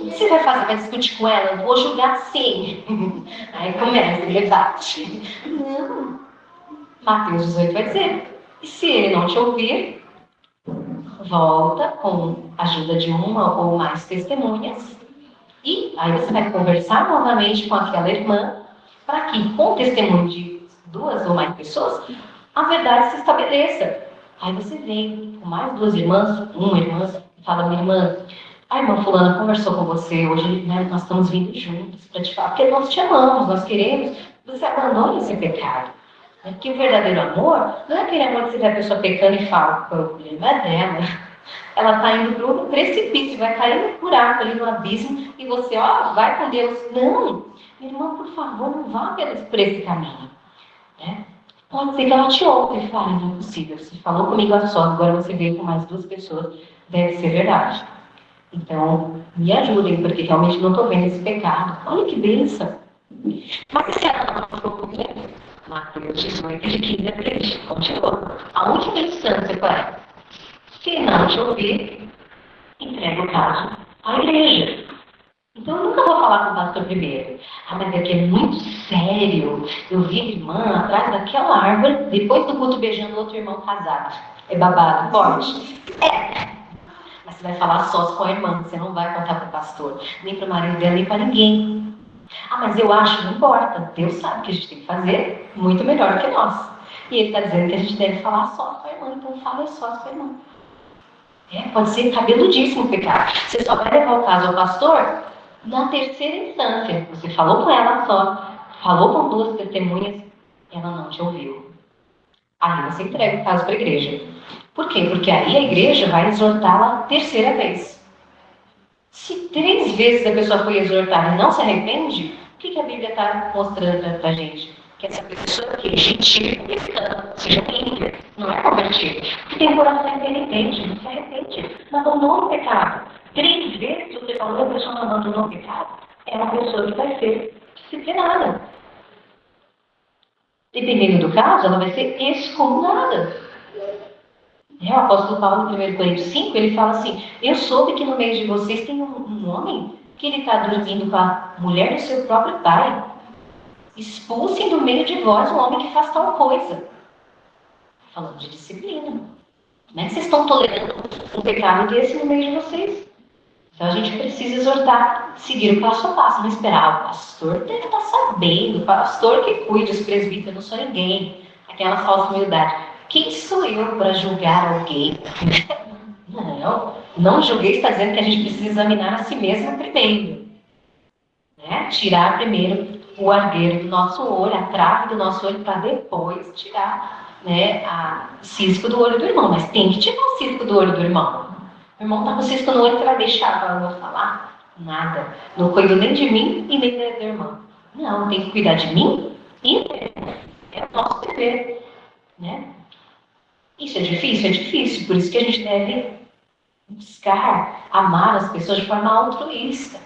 Você vai fazer, vai discutir com ela? Eu vou julgar sim. Aí começa o debate. Não. Mateus 18 vai dizer, e se ele não te ouvir, volta com a ajuda de uma ou mais testemunhas e aí você vai conversar novamente com aquela irmã para que, com o testemunho de 2 ou mais pessoas, a verdade se estabeleça. Aí você vem com mais 2 irmãs, uma irmã, e fala, minha irmã, a irmã fulana conversou com você, hoje né, nós estamos vindo juntos para te falar, porque nós te amamos, nós queremos, você abandone esse pecado. Porque o verdadeiro amor não é aquele amor que você vê a pessoa pecando e fala, o problema é dela. Ela está indo para o precipício, vai cair no buraco ali no abismo, e você, vai com Deus. Não, minha irmã, por favor, não vá por esse caminho. Né? Pode ser que ela te ouve e fale, não é possível. Você falou comigo a sós, agora você veio com mais 2 pessoas, deve ser verdade. Então, me ajudem, porque realmente não estou vendo esse pecado. Olha que bênção. Mas se ela não falou comigo, Mateus 18, de 15 a 13, continua. A última instância para ela. Se não te ouvir, entrega o caso à igreja. Então, eu nunca vou falar com o pastor primeiro. Mas aqui é muito sério. Eu vi a irmã atrás daquela árvore, depois do culto beijando outro irmão casado. É babado, forte. Mas você vai falar sós com a irmã, você não vai contar para o pastor, nem para o marido dela, nem para ninguém. Mas eu acho, não importa. Deus sabe que a gente tem que fazer muito melhor que nós. E ele está dizendo que a gente deve falar sós com a irmã, então fala sós com a irmã. Pode ser cabeludíssimo o pecado. Você só vai levar o caso ao pastor na terceira instância. Você falou com ela só, falou com 2 testemunhas, ela não te ouviu. Aí você entrega o caso para a igreja. Por quê? Porque aí a igreja vai exortá-la a terceira vez. Se 3 vezes a pessoa foi exortada e não se arrepende, o que a Bíblia está mostrando para a gente? Que essa pessoa que é gentil, seja ímpia, não é convertida. Porque tem coração impenitente, não se arrepende. Não abandonou o pecado. 3 vezes que você falou, a pessoa não abandonou o pecado, é uma pessoa que vai ser disciplinada. Dependendo do caso, ela vai ser excomungada. O apóstolo Paulo, em 1 Coríntios 5, ele fala assim, eu soube que no meio de vocês tem um homem que ele está dormindo com a mulher do seu próprio pai. Expulsem do meio de vós um homem que faz tal coisa. Falando de disciplina. Como é que vocês estão tolerando um pecado desse no meio de vocês? Então a gente precisa exortar, seguir o passo a passo, não esperar. O pastor deve estar sabendo, o pastor que cuide, os presbíteros, eu não sou ninguém. Aquela falsa humildade. Quem sou eu para julgar alguém? Não julguei, está dizendo que a gente precisa examinar a si mesmo primeiro. Né? Tirar primeiro o argueiro do nosso olho, a trave do nosso olho, para depois tirar o cisco do olho do irmão. Mas tem que tirar o cisco do olho do irmão. O irmão está com cisco no olho, você vai deixar para não falar? Nada. Não cuido nem de mim e nem do irmão. Não, tem que cuidar de mim e é o nosso dever. Né? Isso é difícil? É difícil. Por isso que a gente deve buscar amar as pessoas de forma altruísta.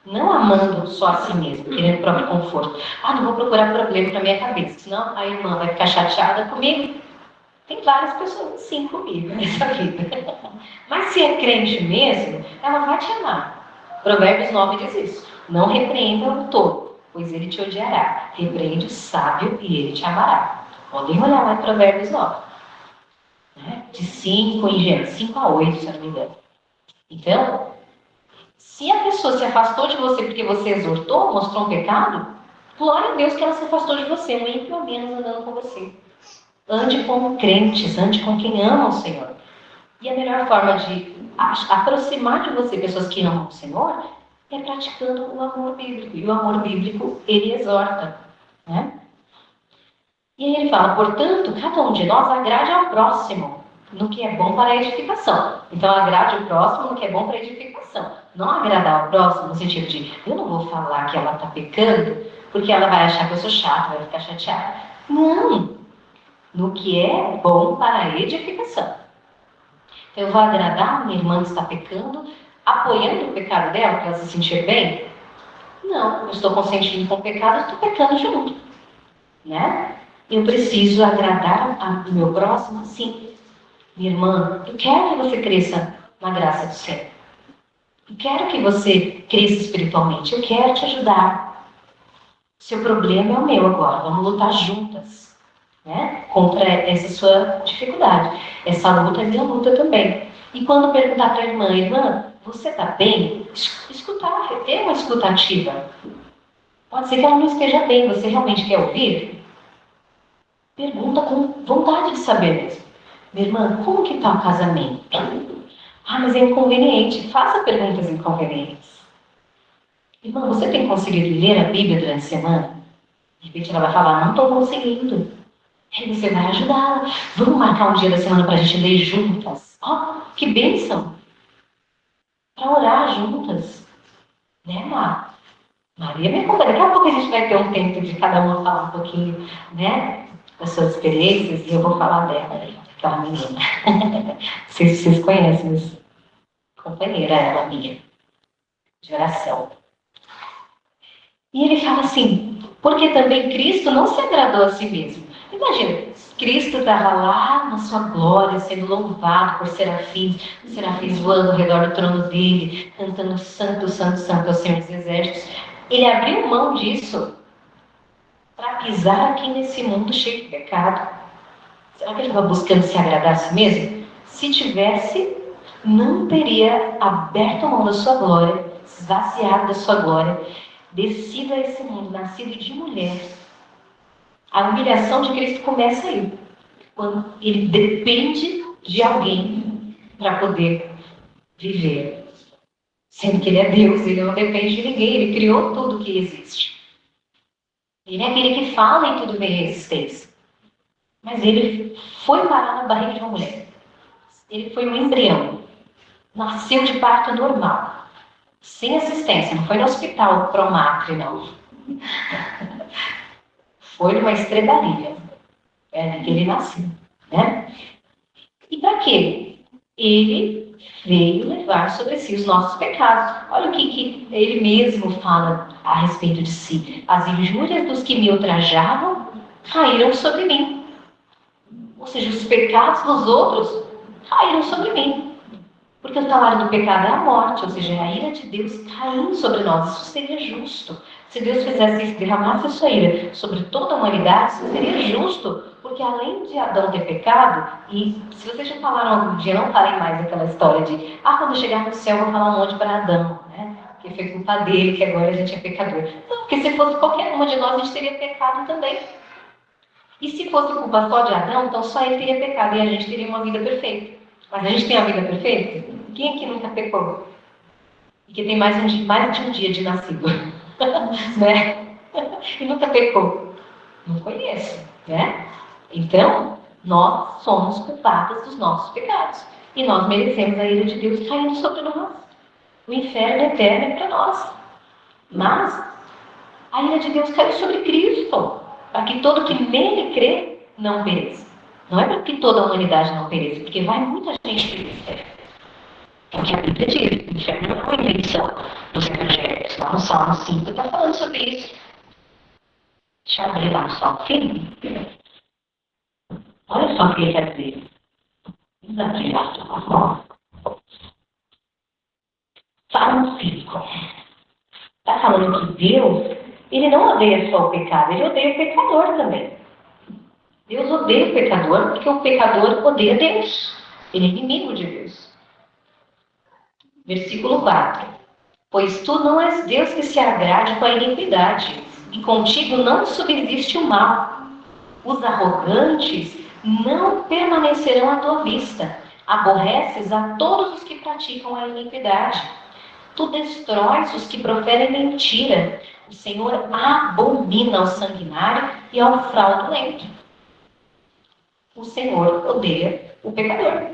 Não amando só a si mesmo, querendo o próprio conforto. Não vou procurar problema para minha cabeça, senão a irmã vai ficar chateada comigo. Tem várias pessoas assim comigo nessa vida. Mas se é crente mesmo, ela vai te amar. Provérbios 9 diz isso. Não repreenda o tolo, pois ele te odiará. Repreende o sábio e ele te amará. Podem olhar lá em Provérbios 9. Né? De 5 em Gênesis, 5 a 8, se eu não me engano. Então, se a pessoa se afastou de você porque você exortou, mostrou um pecado, glória a Deus que ela se afastou de você, um ímpio a menos andando com você. Ande com crentes, ande com quem ama o Senhor. E a melhor forma de aproximar de você pessoas que amam o Senhor é praticando o amor bíblico. E o amor bíblico, ele exorta. Né? E aí ele fala, portanto, cada um de nós agrade ao próximo no que é bom para a edificação. Então, agrade o próximo no que é bom para a edificação. Não agradar ao próximo no sentido de, eu não vou falar que ela está pecando, porque ela vai achar que eu sou chata, vai ficar chateada. Não! No que é bom para a edificação. Então, eu vou agradar a minha irmã que está pecando, apoiando o pecado dela para ela se sentir bem? Não, eu estou consentindo com o pecado, eu estou pecando junto. Né? Eu preciso agradar o meu próximo, sim. Minha irmã, eu quero que você cresça na graça do Senhor. Eu quero que você cresça espiritualmente. Eu quero te ajudar. Seu problema é o meu agora. Vamos lutar juntas, né? Contra essa sua dificuldade. Essa luta é minha luta também. E quando perguntar para a irmã, você está bem? Escutar, ter uma escuta ativa. Pode ser que ela não esteja bem. Você realmente quer ouvir? Pergunta com vontade de saber mesmo. Minha irmã, como que está o casamento? Ah, mas é inconveniente. Faça perguntas inconvenientes. Irmã, você tem conseguido ler a Bíblia durante a semana? De repente ela vai falar, não estou conseguindo. Aí você vai ajudá-la. Vamos marcar um dia da semana para a gente ler juntas. Ó, que bênção! Para orar juntas. Né, Mar? Maria me conta. Daqui a pouco a gente vai ter um tempo de cada uma falar um pouquinho, né? Das suas experiências. E eu vou falar dela, aquela menina. Vocês conhecem, mas companheira ela minha, de oração. E ele fala assim, porque também Cristo não se agradou a si mesmo. Imagina, Cristo estava lá na sua glória, sendo louvado por serafins voando ao redor do trono dele, cantando santo, santo, santo ao Senhor dos Exércitos. Ele abriu mão disso para pisar aqui nesse mundo cheio de pecado. Será que ele estava buscando se agradar a si mesmo? Se tivesse, não teria aberto a mão da sua glória, esvaziado da sua glória, descido a esse mundo, nascido de mulher. A humilhação de Cristo começa aí, quando ele depende de alguém para poder viver. Sendo que ele é Deus, ele não depende de ninguém, ele criou tudo que existe. Ele é aquele que fala em tudo vem existência. Mas ele foi parar na barriga de uma mulher. Ele foi um embrião. Nasceu de parto normal. Sem assistência. Não foi no hospital Promatre, não. Foi numa estrebaria. É ali que ele nasceu. Né? E para quê? Ele veio levar sobre si os nossos pecados. Olha o que ele mesmo fala a respeito de si. As injúrias dos que me ultrajavam caíram sobre mim. Ou seja, os pecados dos outros caíram sobre mim. Porque o salário do pecado é a morte, ou seja, a ira de Deus caindo sobre nós. Isso seria justo. Se Deus fizesse isso, derramasse a sua ira sobre toda a humanidade, isso seria justo. Porque além de Adão ter pecado, e se vocês já falaram algum dia, não falem mais aquela história de quando eu chegar no céu eu vou falar um monte para Adão, né? Porque foi culpa dele que agora a gente é pecador. Não, porque se fosse qualquer uma de nós, a gente teria pecado também. E se fosse culpa só de Adão, então só ele teria pecado e a gente teria uma vida perfeita. Mas a gente tem a vida perfeita? Quem aqui nunca pecou? E que tem mais de um dia de nascido, né? E nunca pecou? Não conheço, né? Então, nós somos culpadas dos nossos pecados. E nós merecemos a ira de Deus caindo sobre nós. O inferno eterno é para nós. Mas a ira de Deus caiu sobre Cristo, para que todo que nele crê não pereça. Não é para que toda a humanidade não pereça, porque vai muita gente perecer. Porque a Bíblia diz, o inferno não é uma invenção dos evangelhos. Lá no Salmo 5 está falando sobre isso. Deixa eu abrir lá no Salmo 5. Olha só o que ele quer dizer. Desafiado. Salmo 5. Está falando que Deus, ele não odeia só o pecado, ele odeia o pecador também. Deus odeia o pecador porque o pecador odeia Deus. Ele é inimigo de Deus. Versículo 4. Pois tu não és Deus que se agrade com a iniquidade, e contigo não subsiste o mal. Os arrogantes não permanecerão à tua vista. Aborreces a todos os que praticam a iniquidade. Tu destróis os que proferem mentira. O Senhor abomina ao sanguinário e ao fraudulento. O Senhor odeia o pecador.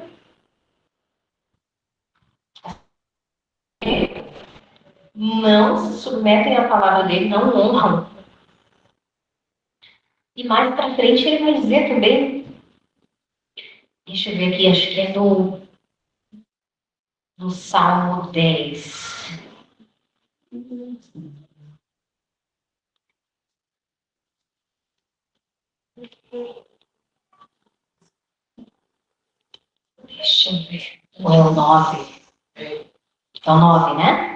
Não se submetem à palavra dele, não honram. E mais para frente ele vai dizer também, deixa eu ver aqui, acho que é do Salmo 10. Deixa eu ver. Ou é o 9? É o 9, né?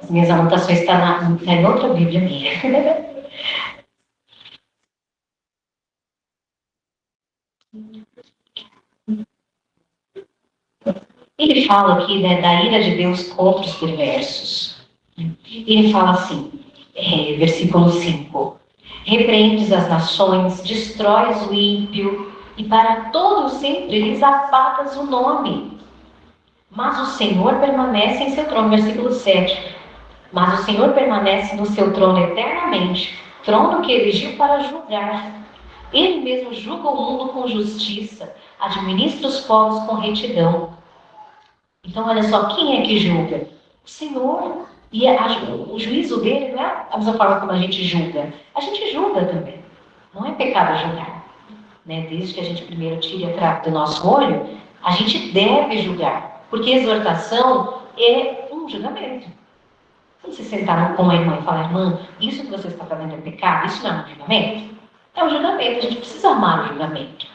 As minhas anotações estão em outra Bíblia minha. Ele fala aqui, né, da ira de Deus contra os perversos. Ele fala assim, versículo 5. Repreendes as nações, destróis o ímpio, e para todo sempre lhes apagas o nome. Mas o Senhor permanece em seu trono. Versículo 7. Mas o Senhor permanece no seu trono eternamente, trono que erigiu para julgar. Ele mesmo julga o mundo com justiça, administra os povos com retidão. Então, olha só, quem é que julga? O Senhor. E o juízo dele não é a mesma forma como a gente julga. A gente julga também. Não é pecado julgar. Né? Desde que a gente primeiro tire a trave do nosso olho, a gente deve julgar. Porque exortação é um julgamento. Quando você sentar com uma irmã e falar, irmã, isso que você está fazendo é pecado, isso não é um julgamento? É um julgamento, a gente precisa amar o julgamento.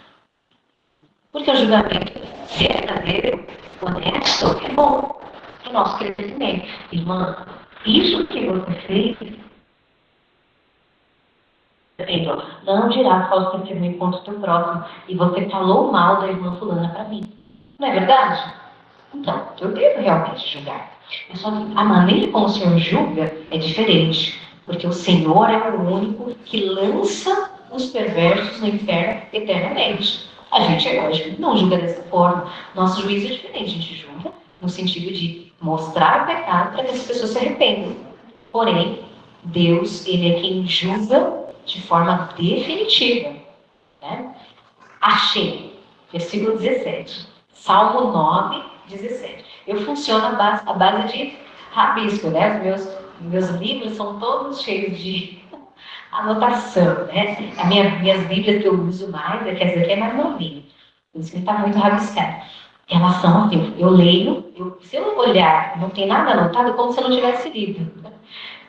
Porque o julgamento verdadeiro, honesto, é bom para o nosso crescimento. Irmã, isso que você fez, não dirá falso testemunho contra o teu próximo, e você falou mal da irmã fulana para mim. Não é verdade? Então, eu devo realmente julgar. É só que a maneira como o Senhor julga é diferente. Porque o Senhor é o único que lança os perversos no inferno eternamente. A gente, é lógico, não julga dessa forma. Nosso juízo é diferente. A gente julga no sentido de mostrar o pecado para que as pessoas se arrependam. Porém, Deus, Ele é quem julga de forma definitiva. Né? Achei. Versículo 17. Salmo 9, 17. Eu funciono à base de rabisco, né? Meus livros são todos cheios de anotação, né? Minhas Bíblias que eu uso mais, essa aqui é mais novinha. Por isso que está muito rabiscado. Em relação a Deus, eu leio, se eu olhar não tem nada anotado, é como se eu não tivesse lido.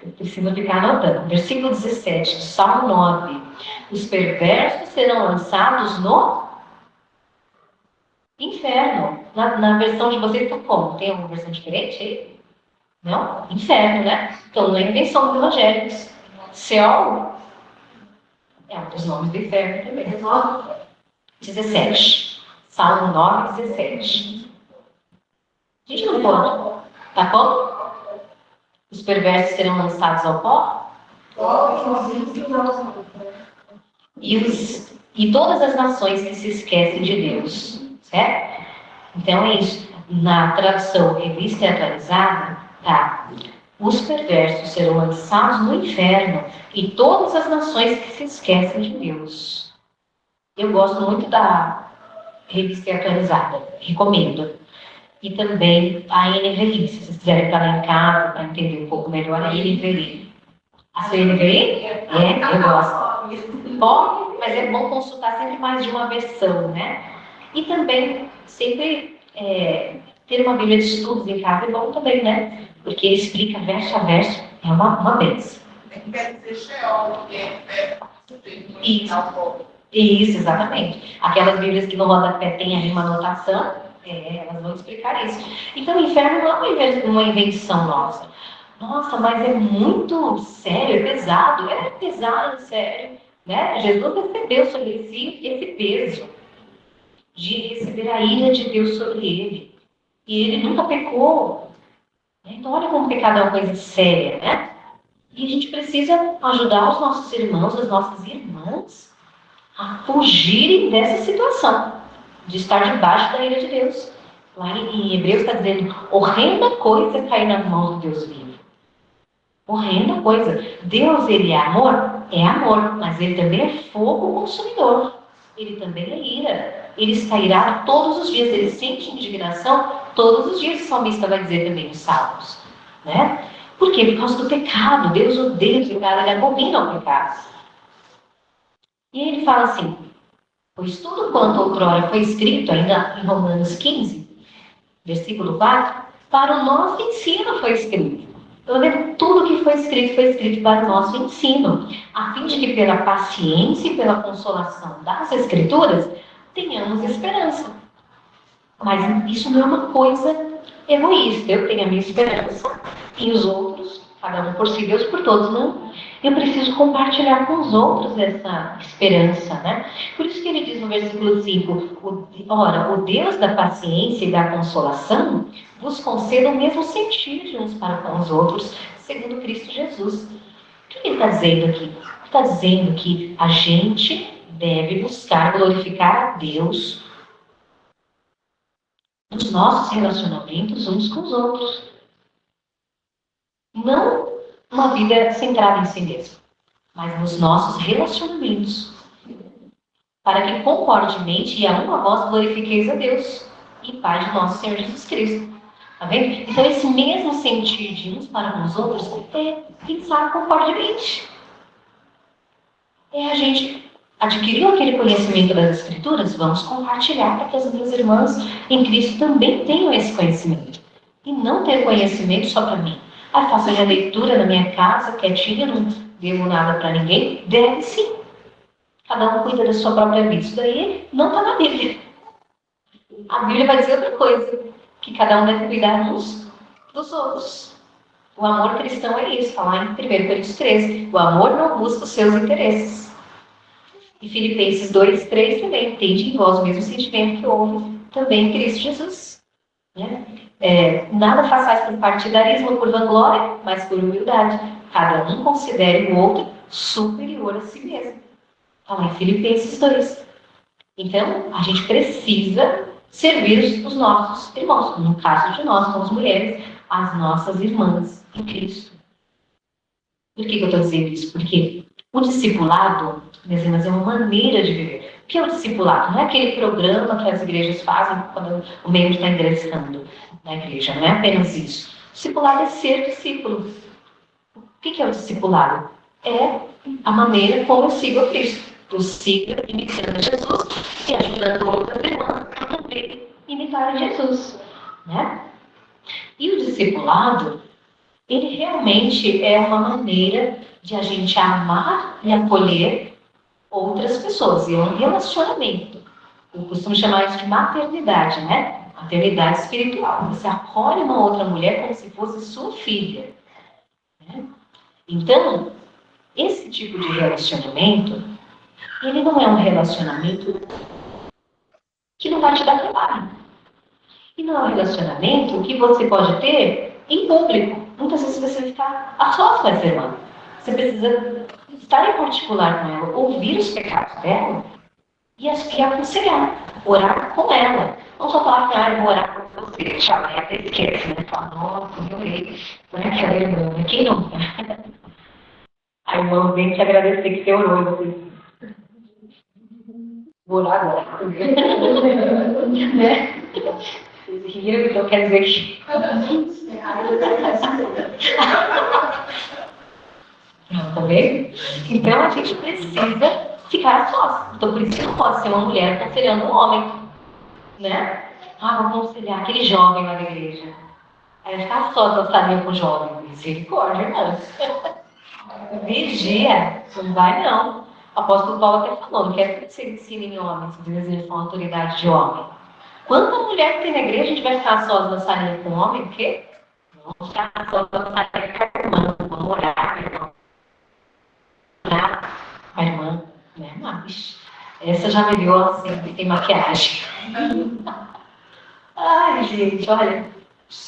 Eu preciso ficar anotando. Versículo 17, Salmo 9. Os perversos serão lançados no inferno. Na versão de vocês, então como? Tem alguma versão diferente aí? Não? Inferno, né? Então não é invenção dos evangélicos. Céu é um dos nomes do inferno também. 17. Salmo 9, 17. A gente não pode. Tá como? Os perversos serão lançados ao pó? E todas as nações que se esquecem de Deus. Certo? Então é isso. Na tradução revista e atualizada, tá? Os perversos serão lançados no inferno e todas as nações que se esquecem de Deus. Eu gosto muito da revista e atualizada. Recomendo. E também a NVI. Se vocês quiserem estar lá em casa para entender um pouco melhor, a NVI. A sua NVI? Eu gosto. Bom, mas é bom consultar sempre mais de uma versão, né? E também sempre Ter uma Bíblia de estudos em casa é bom também, né? Porque explica verso a verso, é uma bênção. Quer dizer, Sheol, porque é Isso. Isso, exatamente. Aquelas Bíblias que no rodapé tem ali uma anotação, elas vão explicar isso. Então, o inferno não é uma invenção nossa. Nossa, mas é muito sério, é pesado. É pesado, sério. Né? Jesus recebeu sobre si esse peso de receber a ira de Deus sobre ele. E ele nunca pecou. Então, olha como o pecado é uma coisa séria, né? E a gente precisa ajudar os nossos irmãos, as nossas irmãs, a fugirem dessa situação, de estar debaixo da ira de Deus. Lá em Hebreus está dizendo, horrenda coisa é cair nas mãos do Deus vivo. Horrenda coisa. Deus, ele é amor? É amor, mas ele também é fogo consumidor. Ele também é ira. Ele está irado todos os dias, ele sente indignação todos os dias, o salmista vai dizer também nos Salmos. Né? Por quê? Por causa do pecado. Deus odeia o pecado, ele abomina o pecado. E ele fala assim, pois tudo quanto outrora foi escrito, ainda em Romanos 15, versículo 4, para o nosso ensino foi escrito. Então, tudo que foi escrito para o nosso ensino, a fim de que pela paciência e pela consolação das Escrituras, tenhamos esperança. Mas isso não é uma coisa egoísta. Eu tenho a minha esperança e os outros, cada um por si, Deus por todos, não. Eu preciso compartilhar com os outros essa esperança, né? Por isso que ele diz no versículo 5, ora, o Deus da paciência e da consolação vos conceda o mesmo sentir de uns para com os outros, segundo Cristo Jesus. O que ele está dizendo aqui? Ele está dizendo que a gente deve buscar glorificar a Deus nos nossos relacionamentos uns com os outros. Não uma vida centrada em si mesmo, mas nos nossos relacionamentos. Para que concordemente e a uma voz glorifiqueis a Deus e Pai de nosso Senhor Jesus Cristo. Tá vendo? Então, esse mesmo sentir de uns para com os outros é pensar concordemente. É a gente adquiriu aquele conhecimento das Escrituras, vamos compartilhar para que as minhas irmãs em Cristo também tenham esse conhecimento. E não ter conhecimento só para mim. Ah, faço a minha leitura na minha casa, quietinha, não devo nada para ninguém. Deve sim. Cada um cuida da sua própria vida. Isso daí não está na Bíblia. A Bíblia vai dizer outra coisa. Que cada um deve cuidar uns dos outros. O amor cristão é isso. Está lá em 1 Coríntios 13. O amor não busca os seus interesses. E Filipenses 2:3 também. Tende em vós o mesmo sentimento que houve também em Cristo Jesus. Né? Nada façais por partidarismo ou por vanglória, mas por humildade. Cada um considere o outro superior a si mesmo. Está lá em Filipenses 2. Então, a gente precisa servir os nossos irmãos. No caso de nós, como mulheres, as nossas irmãs em Cristo. Por que eu estou dizendo isso? Porque o discipulado, minhas irmãs, é uma maneira de viver. O que é o discipulado? Não é aquele programa que as igrejas fazem quando o membro está ingressando na igreja. Não é apenas isso. O discipulado é ser discípulo. O que é o discipulado? É a maneira como eu sigo a Cristo. Eu sigo imitando Jesus e ajudando outras irmãs a também imitar Jesus. Né? E o discipulado, ele realmente é uma maneira de a gente amar e acolher outras pessoas. E é um relacionamento. Eu costumo chamar isso de maternidade, né? Maternidade espiritual. Você acolhe uma outra mulher como se fosse sua filha. Né? Então, esse tipo de relacionamento, ele não é um relacionamento que não vai te dar trabalho. E não é um relacionamento que você pode ter em público. Muitas vezes você fica a sós com essa irmã. Você precisa estar em particular com ela, ouvir os pecados dela e aconselhar, orar com ela. Não só falar que eu vou orar com você, chamar e até esquece, né? Falar, nossa, eu orei por aquela irmã. Quem nunca? A irmã vem te agradecer que você orou e você... Vou orar agora. Né? Vocês riram, então quer dizer que... Não, tá vendo? Então a gente precisa ficar sós. Então por isso que não pode ser uma mulher aconselhando um homem. Né? vou aconselhar aquele jovem lá da igreja. Aí vai ficar só dançarinha com o jovem. Misericórdia, irmãos. Vigia, não vai não. O apóstolo Paulo até falou, não quero que você ensine em homens, se exercer com autoridade de homem. Quanta mulher que tem na igreja, a gente vai ficar só dançarinha com o homem, o quê? Vamos ficar só dançarinha com a irmã, vamos orar, irmão. A irmã, né? Mas essa já me deu assim, que tem maquiagem. Ai, gente, olha,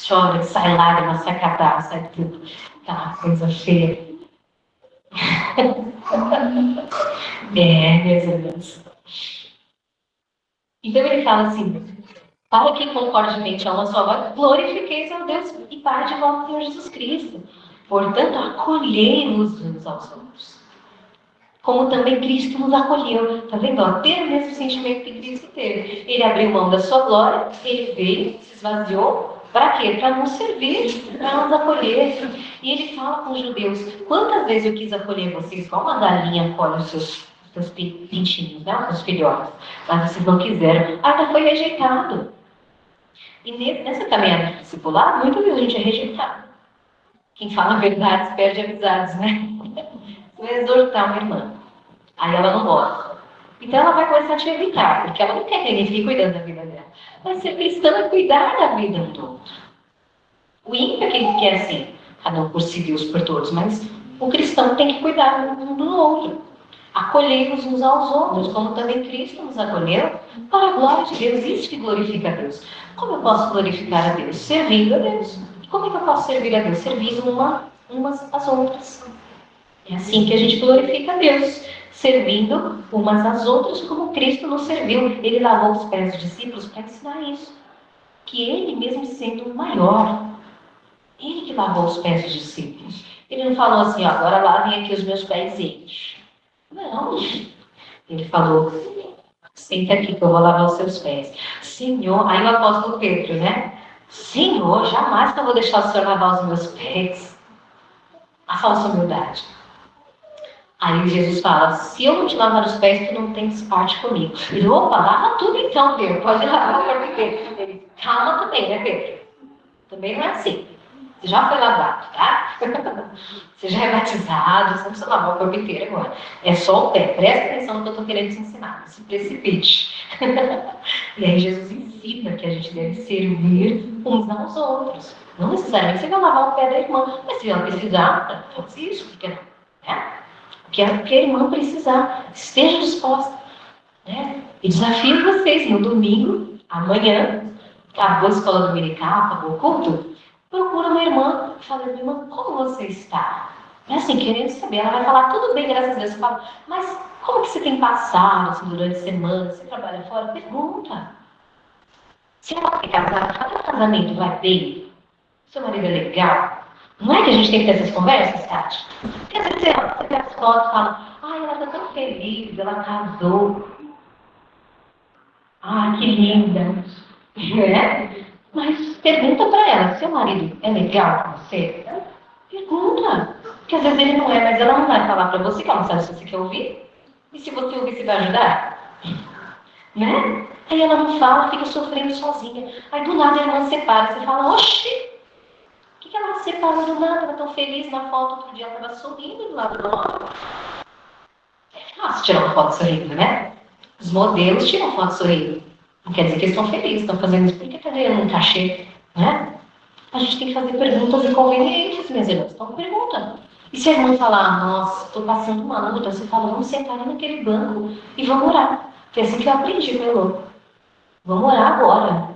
chora, sai lágrima, sai catarro, sai tudo. Aquela coisa feia. Meus irmãos. Então ele fala assim: para que concordemente a uma só voz, glorifiqueis a Deus e Pai de vosso Senhor Jesus Cristo. Portanto, acolhei-vos uns aos outros, como também Cristo nos acolheu. Está vendo? Ter o mesmo sentimento que Cristo teve. Ele abriu mão da sua glória, ele veio, se esvaziou. Para quê? Para nos servir, para nos acolher. E ele fala com os judeus: quantas vezes eu quis acolher vocês, como uma galinha acolhe os seus pintinhos, né? Os seus filhotes. Mas vocês não quiseram. Até foi rejeitado. E nessa caminhada de discipulado, muitas vezes a gente é rejeitado. Quem fala verdades perde amizades, né? Você vai exortar uma irmã. Aí ela não gosta. Então ela vai começar a te evitar, porque ela não quer que ninguém fique cuidando da vida dela. Mas ser cristã é cuidar da vida do outro. O ímpio é aquele que quer assim, cada um por si, Deus por todos, mas o cristão tem que cuidar um do outro. Acolhei-vos uns aos outros, como também Cristo nos acolheu, para a glória de Deus. Isso que glorifica a Deus. Como eu posso glorificar a Deus? Servindo a Deus. Como é que eu posso servir a Deus? Servindo umas às outras. É assim que a gente glorifica a Deus, servindo umas às outras como Cristo nos serviu. Ele lavou os pés dos discípulos para ensinar isso. Que ele mesmo sendo o maior, ele que lavou os pés dos discípulos. Ele não falou assim, agora lavem aqui os meus pés eles. Não. Ele falou, senta aqui que eu vou lavar os seus pés. Senhor, aí o apóstolo Pedro, né? Senhor, jamais que eu vou deixar o Senhor lavar os meus pés. A falsa humildade. Aí Jesus fala, se eu não te lavar os pés, tu não tens parte comigo. Ele, opa, lava tudo então, Pedro. Pode lavar para mim, Pedro. Ele, calma também, né, Pedro? Também não é assim. Você já foi lavado, tá? Você já é batizado, você não precisa lavar o corpo inteiro agora. É só o pé. Presta atenção no que eu estou querendo te ensinar. Não se precipite. E aí Jesus ensina que a gente deve servir uns aos outros. Não necessariamente você vai lavar o pé da irmã, mas se ela precisar, faz isso, porque não? Né? Que a irmã precisar, esteja disposta. Né? E desafio vocês, no domingo, amanhã, acabou a escola dominical, acabou o culto, procura uma irmã e fala, minha irmã, como você está? É assim, querendo saber, ela vai falar, tudo bem, graças a Deus. Você fala, mas como que você tem passado assim, durante a semana? Você trabalha fora? Pergunta. Se ela quer casar, fala, o casamento vai bem? Seu marido é legal? Não é que a gente tem que ter essas conversas, Tati? Porque às vezes você vê as fotos e fala, ai, ela está tão feliz, ela casou. Ai, que linda. É? Mas pergunta para ela, seu marido é legal com você? Pergunta. Porque às vezes ele não é, mas ela não vai falar para você, que ela não sabe se você quer ouvir. E se você ouvir, você vai ajudar? Né? Aí ela não fala, fica sofrendo sozinha. Aí do nada a irmã separa. Você fala, oxi! Por que ela se separou do nada? Ela tão feliz na foto, outro dia ela estava sorrindo do lado do outro. É fácil tirar uma foto sorrindo, né? Os modelos tiram foto sorrindo. Não quer dizer que eles estão felizes, estão fazendo isso porque está ganhando um cachê, né? A gente tem que fazer perguntas inconvenientes, minhas irmãs. Então pergunta. E se a irmã falar, nossa, estou passando uma luta, você fala, vamos sentar ali naquele banco e vamos orar. Foi assim que eu aprendi, meu louco. Vamos orar agora.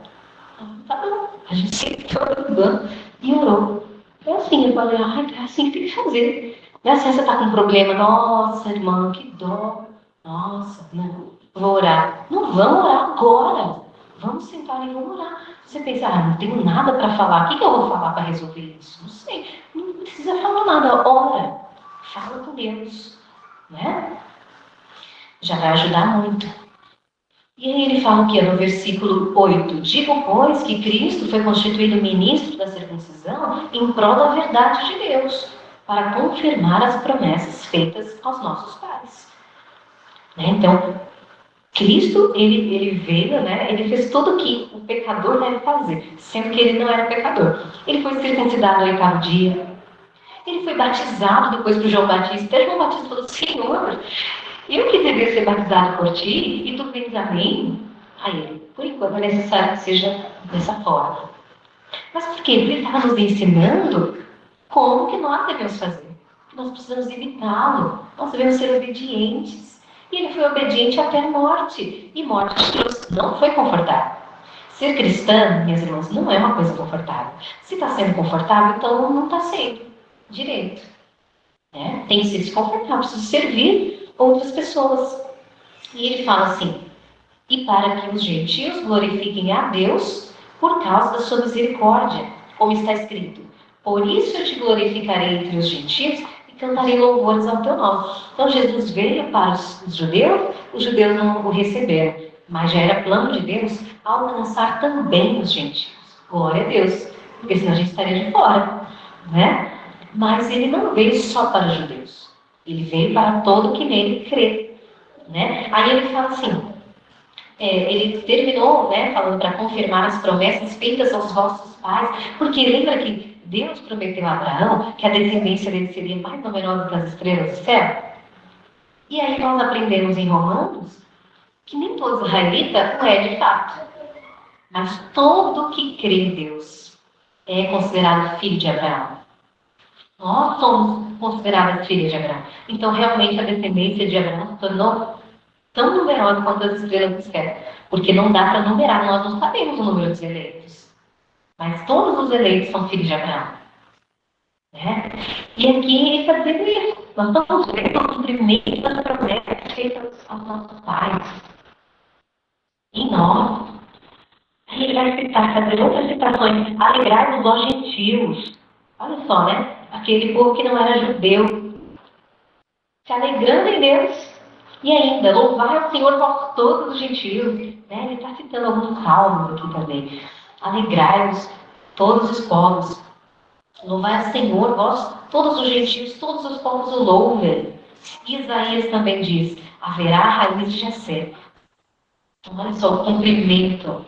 Tá bom. A gente sentou no banco e orou. É assim, eu falei, é assim que tem que fazer. Não é assim, você está com um problema, nossa, irmã, que dó. Nossa, não, vou orar. Não, vamos orar agora. Vamos sentar e vamos orar. Você pensa, não tenho nada para falar. O que eu vou falar para resolver isso? Não sei. Não precisa falar nada. Ora. Fala com Deus. Né? Já vai ajudar muito. E aí ele fala aqui no versículo 8. Digo, pois, que Cristo foi constituído ministro da circuncisão em prol da verdade de Deus, para confirmar as promessas feitas aos nossos pais. Né? Então, Cristo, ele veio, né? Ele fez tudo o que o pecador deve fazer, sendo que ele não era pecador. Ele foi circuncidado ao 8º dia. Ele foi batizado depois por João Batista. Até João Batista falou: Senhor, eu que deveria ser batizado por ti, e tu vens a mim? Aí ele: por enquanto é necessário que seja dessa forma. Mas por quê? Porque ele estava nos ensinando como que nós devemos fazer. Nós precisamos imitá-lo. Nós devemos ser obedientes. E ele foi obediente até a morte. E morte de cruz não foi confortável. Ser cristã, minhas irmãs, não é uma coisa confortável. Se está sendo confortável, então não está sendo direito. Né? Tem que ser desconfortável. Preciso servir outras pessoas. E ele fala assim: e para que os gentios glorifiquem a Deus por causa da sua misericórdia, como está escrito: por isso eu te glorificarei entre os gentios e cantarei louvores ao teu nome. Então Jesus veio para os judeus não o receberam, mas já era plano de Deus alcançar também os gentios. Glória a Deus, porque senão a gente estaria de fora, né? Mas ele não veio só para os judeus, ele veio para todo que nele crê, né? Aí ele fala assim, ele terminou, né, falando para confirmar as promessas feitas aos vossos pais, porque lembra que Deus prometeu a Abraão que a descendência dele seria mais numerosa que as estrelas do céu? E aí nós aprendemos em Romanos que nem todo israelita não é de fato, mas todo que crê em Deus é considerado filho de Abraão. Nós somos considerados filhos de Abraão. Então realmente a descendência de Abraão se tornou tão numerosa quanto as estrelas do céu. Porque não dá para numerar, nós não sabemos o número dos eleitos. Mas todos os eleitos são filhos de Abraão. Né? E aqui ele está dizendo isso. Nós estamos vendo o cumprimento das promessas feitas aos nossos pais. Em nós. Aí ele vai citar, fazer outras citações. Alegrai-vos, ó gentios. Olha só, né? Aquele povo que não era judeu. Se alegrando em Deus. E ainda, louvai ao Senhor vós todos os gentios. Né? Ele está citando alguns salmos aqui também. Alegrai-vos todos os povos. Louvai ao Senhor vós todos os gentios, todos os povos o louvem. Isaías também diz: haverá raiz de Jessé. Então, olha só o cumprimento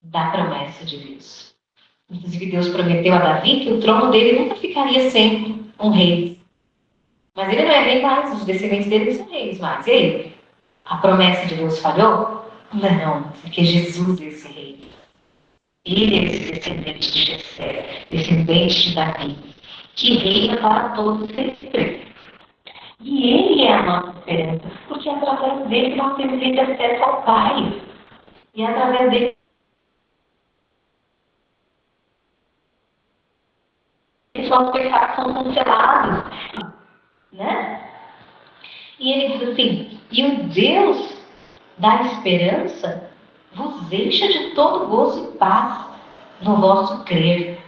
da promessa de Deus. Inclusive, Deus prometeu a Davi que o trono dele nunca ficaria sem um rei. Mas ele não é rei mais, os descendentes dele são reis mais. E aí? A promessa de Deus falhou? Não, porque Jesus é esse rei. Ele é esse descendente de Jessé, descendente de Davi, que reina para todos sempre. E ele é a nossa esperança, porque é através dele nós temos esse acesso ao Pai. E é através dele que os nossos pecados são cancelados. Né? E ele diz assim: e o Deus da esperança vos encha de todo gozo e paz no vosso crer.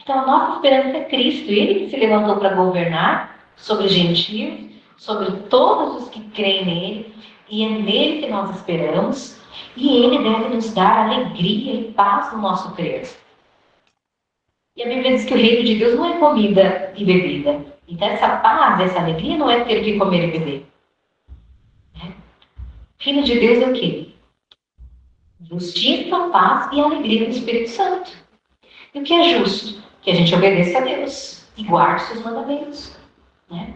Então a nossa esperança é Cristo, ele que se levantou para governar sobre os gentios, sobre todos os que creem nele, e é nele que nós esperamos, e ele deve nos dar alegria e paz no nosso crer. E a Bíblia diz que o reino de Deus não é comida e bebida. Então essa paz, essa alegria não é ter que comer e beber. O reino de Deus é o quê? Justiça, paz e alegria do Espírito Santo. E o que é justo? Que a gente obedeça a Deus e guarde seus mandamentos. Né?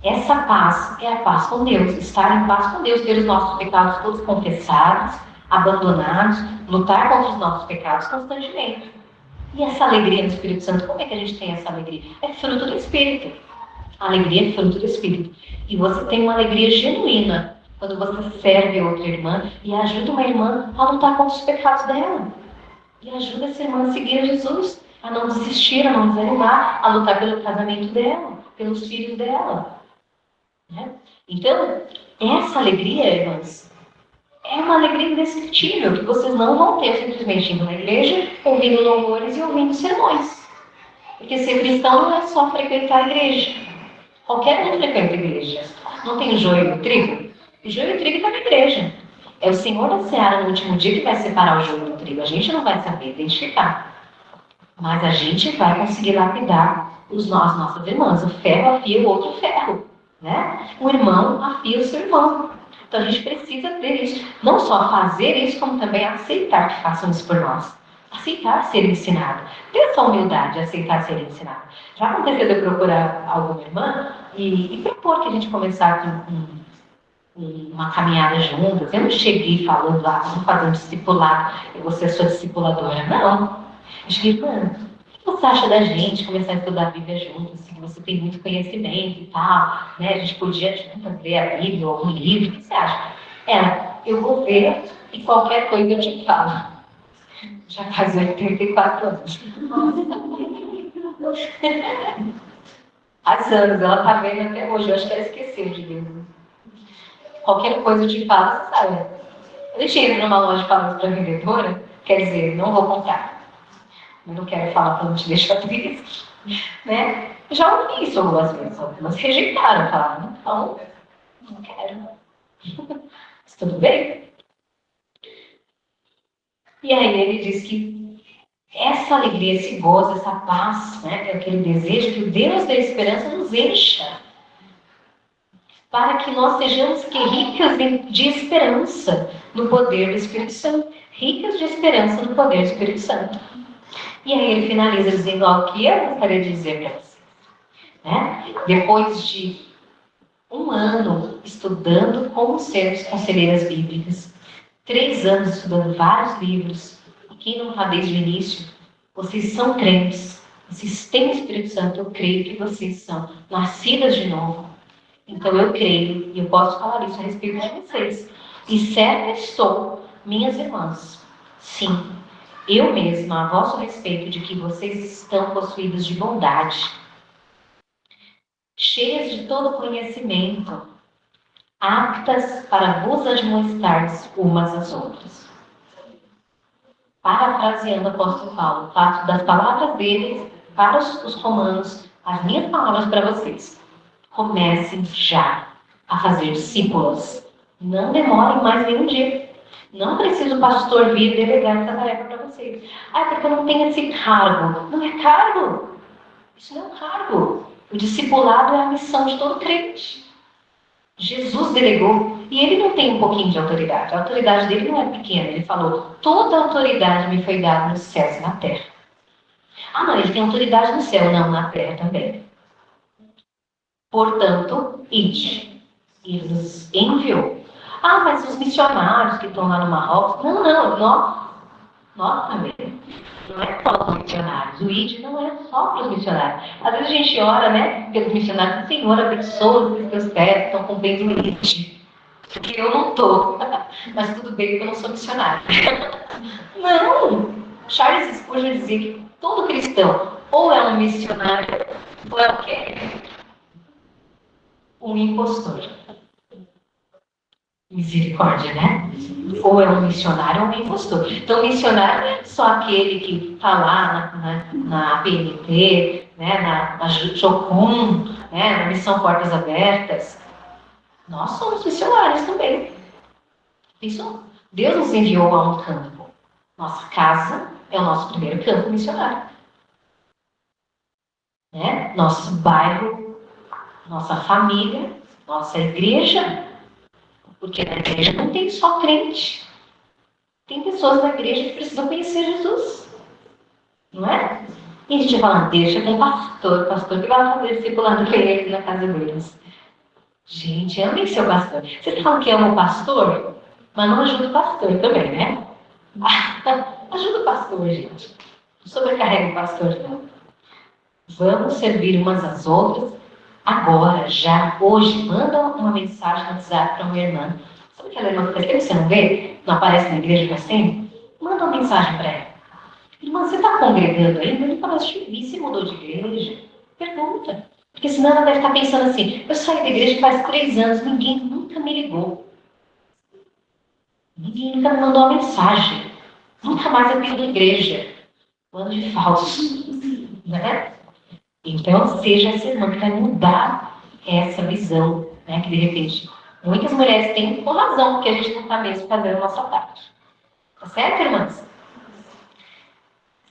Essa paz é a paz com Deus. Estar em paz com Deus, ter os nossos pecados todos confessados, abandonados, lutar contra os nossos pecados constantemente. E essa alegria no Espírito Santo, como é que a gente tem essa alegria? É fruto do Espírito. A alegria é fruto do Espírito. E você tem uma alegria genuína quando você serve outra irmã e ajuda uma irmã a lutar contra os pecados dela. E ajuda essa irmã a seguir a Jesus, a não desistir, a não desanimar, a lutar pelo casamento dela, pelos filhos dela. Né? Então, essa alegria, irmãs, é uma alegria indescritível, que vocês não vão ter simplesmente indo na igreja, ouvindo louvores e ouvindo sermões. Porque ser cristão não é só frequentar a igreja. Qualquer um frequenta a igreja. Não tem joio e trigo? O joio e o trigo está na igreja. É o Senhor da Seara no último dia que vai separar o joio do trigo. A gente não vai saber identificar. Mas a gente vai conseguir lapidar os nós, nossas irmãs. O ferro afia o outro ferro. Né? O irmão afia o seu irmão. Então a gente precisa ter isso. Não só fazer isso, como também aceitar que façam isso por nós. Aceitar ser ensinado. Ter essa humildade de aceitar ser ensinado. Já aconteceu de eu procurar alguma irmã e propor que a gente começasse uma caminhada juntas. Eu não cheguei falando, vamos fazer um discipulado, eu vou ser sua discipuladora. Não. Eu cheguei, irmã, o que você acha da gente começar a estudar a Bíblia juntos? Assim, que você tem muito conhecimento e tal, né? A gente podia juntas ler a Bíblia ou algum livro. O que você acha? Ela, eu vou ver e qualquer coisa eu te falo. Já faz 84 anos. Há anos, ela tá vendo até hoje. Eu acho que ela esqueceu de Deus. Qualquer coisa eu te falo, você sabe. Eu deixei numa loja falando para vendedora, quer dizer, não vou comprar. Eu não quero falar para não te deixar triste. Né? Eu já ouvi isso algumas vezes. Algumas rejeitaram, falaram, então, não quero. Mas tudo bem. E aí ele diz que essa alegria, esse gozo, essa paz, né, aquele desejo que o Deus da esperança nos encha, para que nós sejamos ricas de esperança no poder do Espírito Santo. Ricas de esperança no poder do Espírito Santo. E aí ele finaliza dizendo algo que eu gostaria de dizer para vocês. Né? Depois de um ano estudando como ser conselheiras bíblicas, 3 anos estudando vários livros, e quem não está desde o início, vocês são crentes, vocês têm o Espírito Santo, eu creio que vocês são nascidas de novo. Então eu creio, e eu posso falar isso a respeito de vocês. E certa estou, minhas irmãs, sim, eu mesma, a vosso respeito, de que vocês estão possuídas de bondade, cheias de todo conhecimento, aptas para vos admoestar umas às outras. Parafraseando o apóstolo Paulo, faço das palavras dele para os romanos, as minhas palavras para vocês. Comecem já a fazer discípulos. Não demorem mais nenhum dia. Não precisa o pastor vir delegar essa tarefa para vocês. Porque eu não tenho esse cargo. Não é cargo. Isso não é um cargo. O discipulado é a missão de todo crente. Jesus delegou, e ele não tem um pouquinho de autoridade. A autoridade dele não é pequena. Ele falou, toda a autoridade me foi dada nos céus e na terra. Não, ele tem autoridade no céu, não, na terra também. Portanto, ide. Ele nos enviou. Mas os missionários que estão lá no Marrocos, nós também. Não é só os missionários. O id não é só para os missionários. Às vezes a gente ora, né, pelos missionários, Senhor, abençoa os teus pés, estão com bem limite. Porque eu não estou. Mas tudo bem que eu não sou missionário. Não! Charles Spurgeon dizia que todo cristão ou é um missionário ou é o quê? Um impostor. Misericórdia, né? Ou é um missionário ou um impostor. Então, missionário não é só aquele que está lá na PNT, né? na Jocum, né? Na Missão Portas Abertas. Nós somos missionários também. Isso, Deus nos enviou a um campo. Nossa casa é o nosso primeiro campo missionário. Né? Nosso bairro, nossa família, nossa igreja. Porque na igreja não tem só crente. Tem pessoas na igreja que precisam conhecer Jesus. Não é? E a gente fala, deixa com o pastor que vai fazer discipulado com eles na casa deles. Gente, amem seu pastor. Você fala que ama o pastor, mas não ajuda o pastor também, né? Ajuda o pastor, gente. Não sobrecarrega o pastor, não. Vamos servir umas às outras. Agora, já, hoje, manda uma mensagem no WhatsApp para uma irmã. Sabe aquela irmã que faz tempo que você não vê? Não aparece na igreja faz tempo? Manda uma mensagem para ela. Irmã, você está congregando ainda? Ele fala, você mudou de igreja? Pergunta. Porque senão ela deve estar pensando assim, eu saí da igreja faz 3 anos, ninguém nunca me ligou. Ninguém nunca me mandou uma mensagem. Nunca mais eu pedi da igreja. Ano de falso. Né? Então, seja essa irmã que vai mudar essa visão, né? Que de repente, muitas mulheres têm com razão, porque a gente não está mesmo fazendo a nossa parte. Tá certo, irmãs?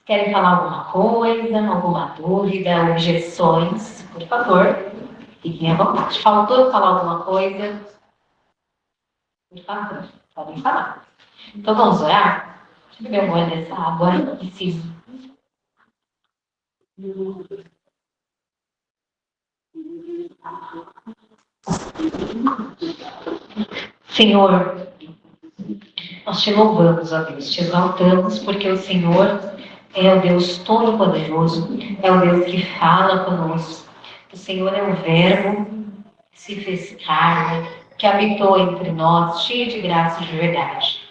Querem falar alguma coisa, alguma dúvida, objeções? Por favor, fiquem à vontade. Faltou falar alguma coisa? Por favor, podem falar. Então vamos orar? Deixa eu beber um gole dessa água, eu preciso. Senhor, nós te louvamos, ó Deus, te exaltamos, porque o Senhor é o Deus Todo-Poderoso, é o Deus que fala conosco. O Senhor é o Verbo que se fez carne, que habitou entre nós, cheio de graça e de verdade.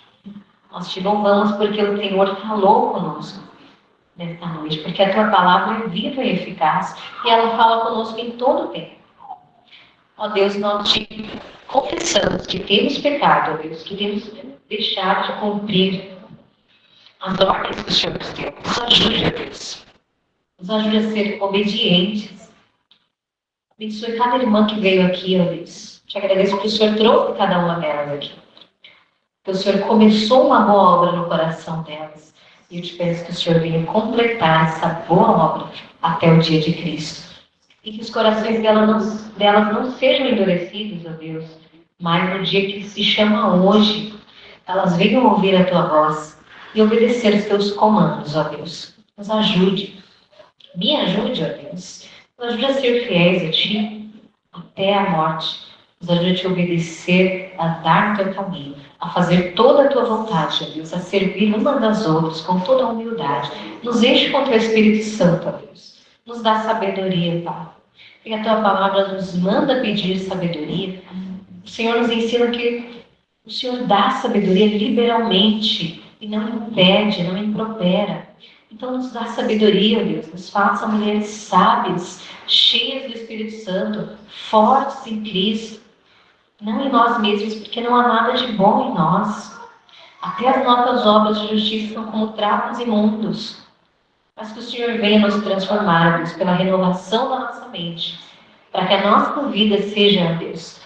Nós te louvamos porque o Senhor falou conosco nesta noite, porque a tua palavra é viva e eficaz e ela fala conosco em todo o tempo. Ó Deus, nós te confessamos que temos pecado, ó Deus, que temos deixado de cumprir as ordens que o Senhor nos deu. Nos ajude, ó Deus. Nos ajude a ser obedientes. Abençoe cada irmã que veio aqui, ó Deus. Te agradeço que o Senhor trouxe cada uma delas aqui. Que o Senhor começou uma boa obra no coração delas. E eu te peço que o Senhor venha completar essa boa obra até o dia de Cristo. E que os corações delas não sejam endurecidos, ó Deus, mas no dia que se chama hoje, elas venham ouvir a tua voz e obedecer os teus comandos, ó Deus. Nos ajude. Me ajude, ó Deus. Nos ajude a ser fiéis a ti até a morte. Nos ajude a te obedecer, a dar o teu caminho, a fazer toda a tua vontade, ó Deus, a servir umas das outras com toda a humildade. Nos enche com o teu Espírito Santo, ó Deus. Nos dá sabedoria, Pai. E a tua palavra nos manda pedir sabedoria. O Senhor nos ensina que o Senhor dá sabedoria liberalmente e não impede, não impropera. Então nos dá sabedoria, Deus. Nos faça mulheres sábias, cheias do Espírito Santo, fortes em Cristo. Não em nós mesmos, porque não há nada de bom em nós. Até as nossas obras de justiça são como trapos imundos. Mas que o Senhor venha nos transformar, Deus, pela renovação da nossa mente, para que a nossa vida seja, Deus,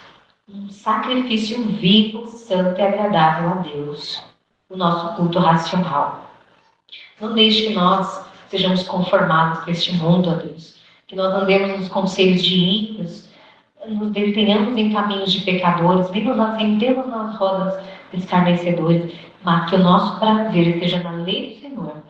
um sacrifício vivo, santo e agradável a Deus, o nosso culto racional. Não deixe que nós sejamos conformados com este mundo, ó Deus, que nós andemos nos conselhos de ímpios, nos detenhamos em caminhos de pecadores, nem nos assentemos nas rodas de escarnecedores, mas que o nosso prazer seja na lei do Senhor.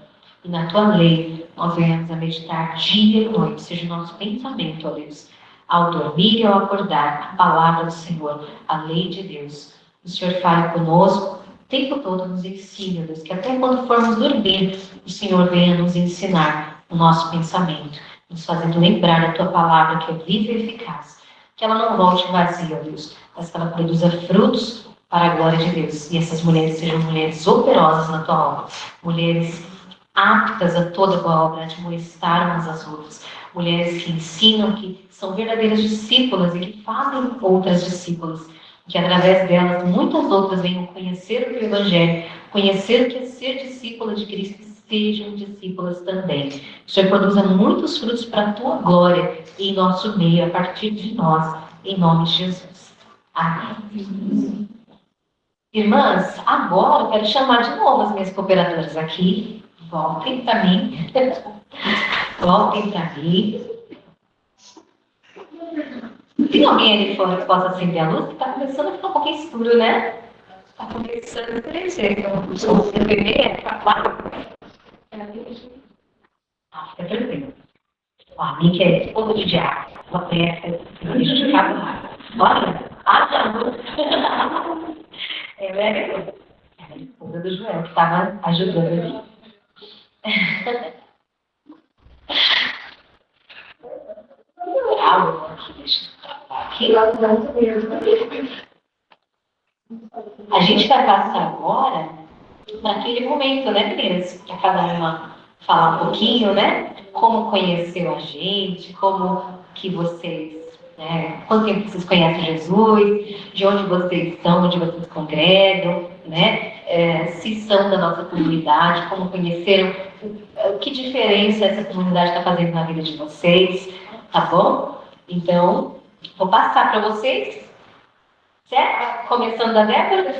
E na tua lei, nós venhamos a meditar dia e noite, seja o nosso pensamento, ó Deus, ao dormir e ao acordar, a palavra do Senhor, a lei de Deus. O Senhor fale conosco, o tempo todo nos ensina, Deus, que até quando formos dormir, o Senhor venha nos ensinar o nosso pensamento, nos fazendo lembrar da tua palavra que é viva e eficaz, que ela não volte vazia, ó Deus, mas que ela produza frutos para a glória de Deus. E essas mulheres sejam mulheres operosas na tua obra, mulheres aptas a toda boa obra, a admoestar umas às outras, mulheres que ensinam, que são verdadeiras discípulas e que fazem outras discípulas, que através delas muitas outras venham conhecer o teu Evangelho, conhecer o que é ser discípula de Cristo, e sejam discípulas também. Que o Senhor produza muitos frutos para a tua glória em nosso meio, a partir de nós, em nome de Jesus. Amém. Irmãs, agora eu quero chamar de novo as minhas cooperadoras aqui. Voltem para mim. Voltem para mim. Tem alguém ali fora que possa acender a luz? Está começando a ficar um pouquinho escuro, né? Está começando a crescer. Eu sou o bebê, fica tranquilo. A mim que é esposa de diabo. Ela conhece a gente de cada lado. Olha, haja luz. Ela é a esposa do Joel, que estava ajudando ali. A gente vai passar agora naquele momento, né, meninas? Para cada uma falar um pouquinho, né? Como conheceu a gente, como que vocês, né? Quanto tempo vocês conhecem Jesus, de onde vocês são, onde vocês congregam, né? Se são da nossa comunidade, como conheceram, que diferença essa comunidade está fazendo na vida de vocês, tá bom? Então, vou passar para vocês, certo? Começando da Débora?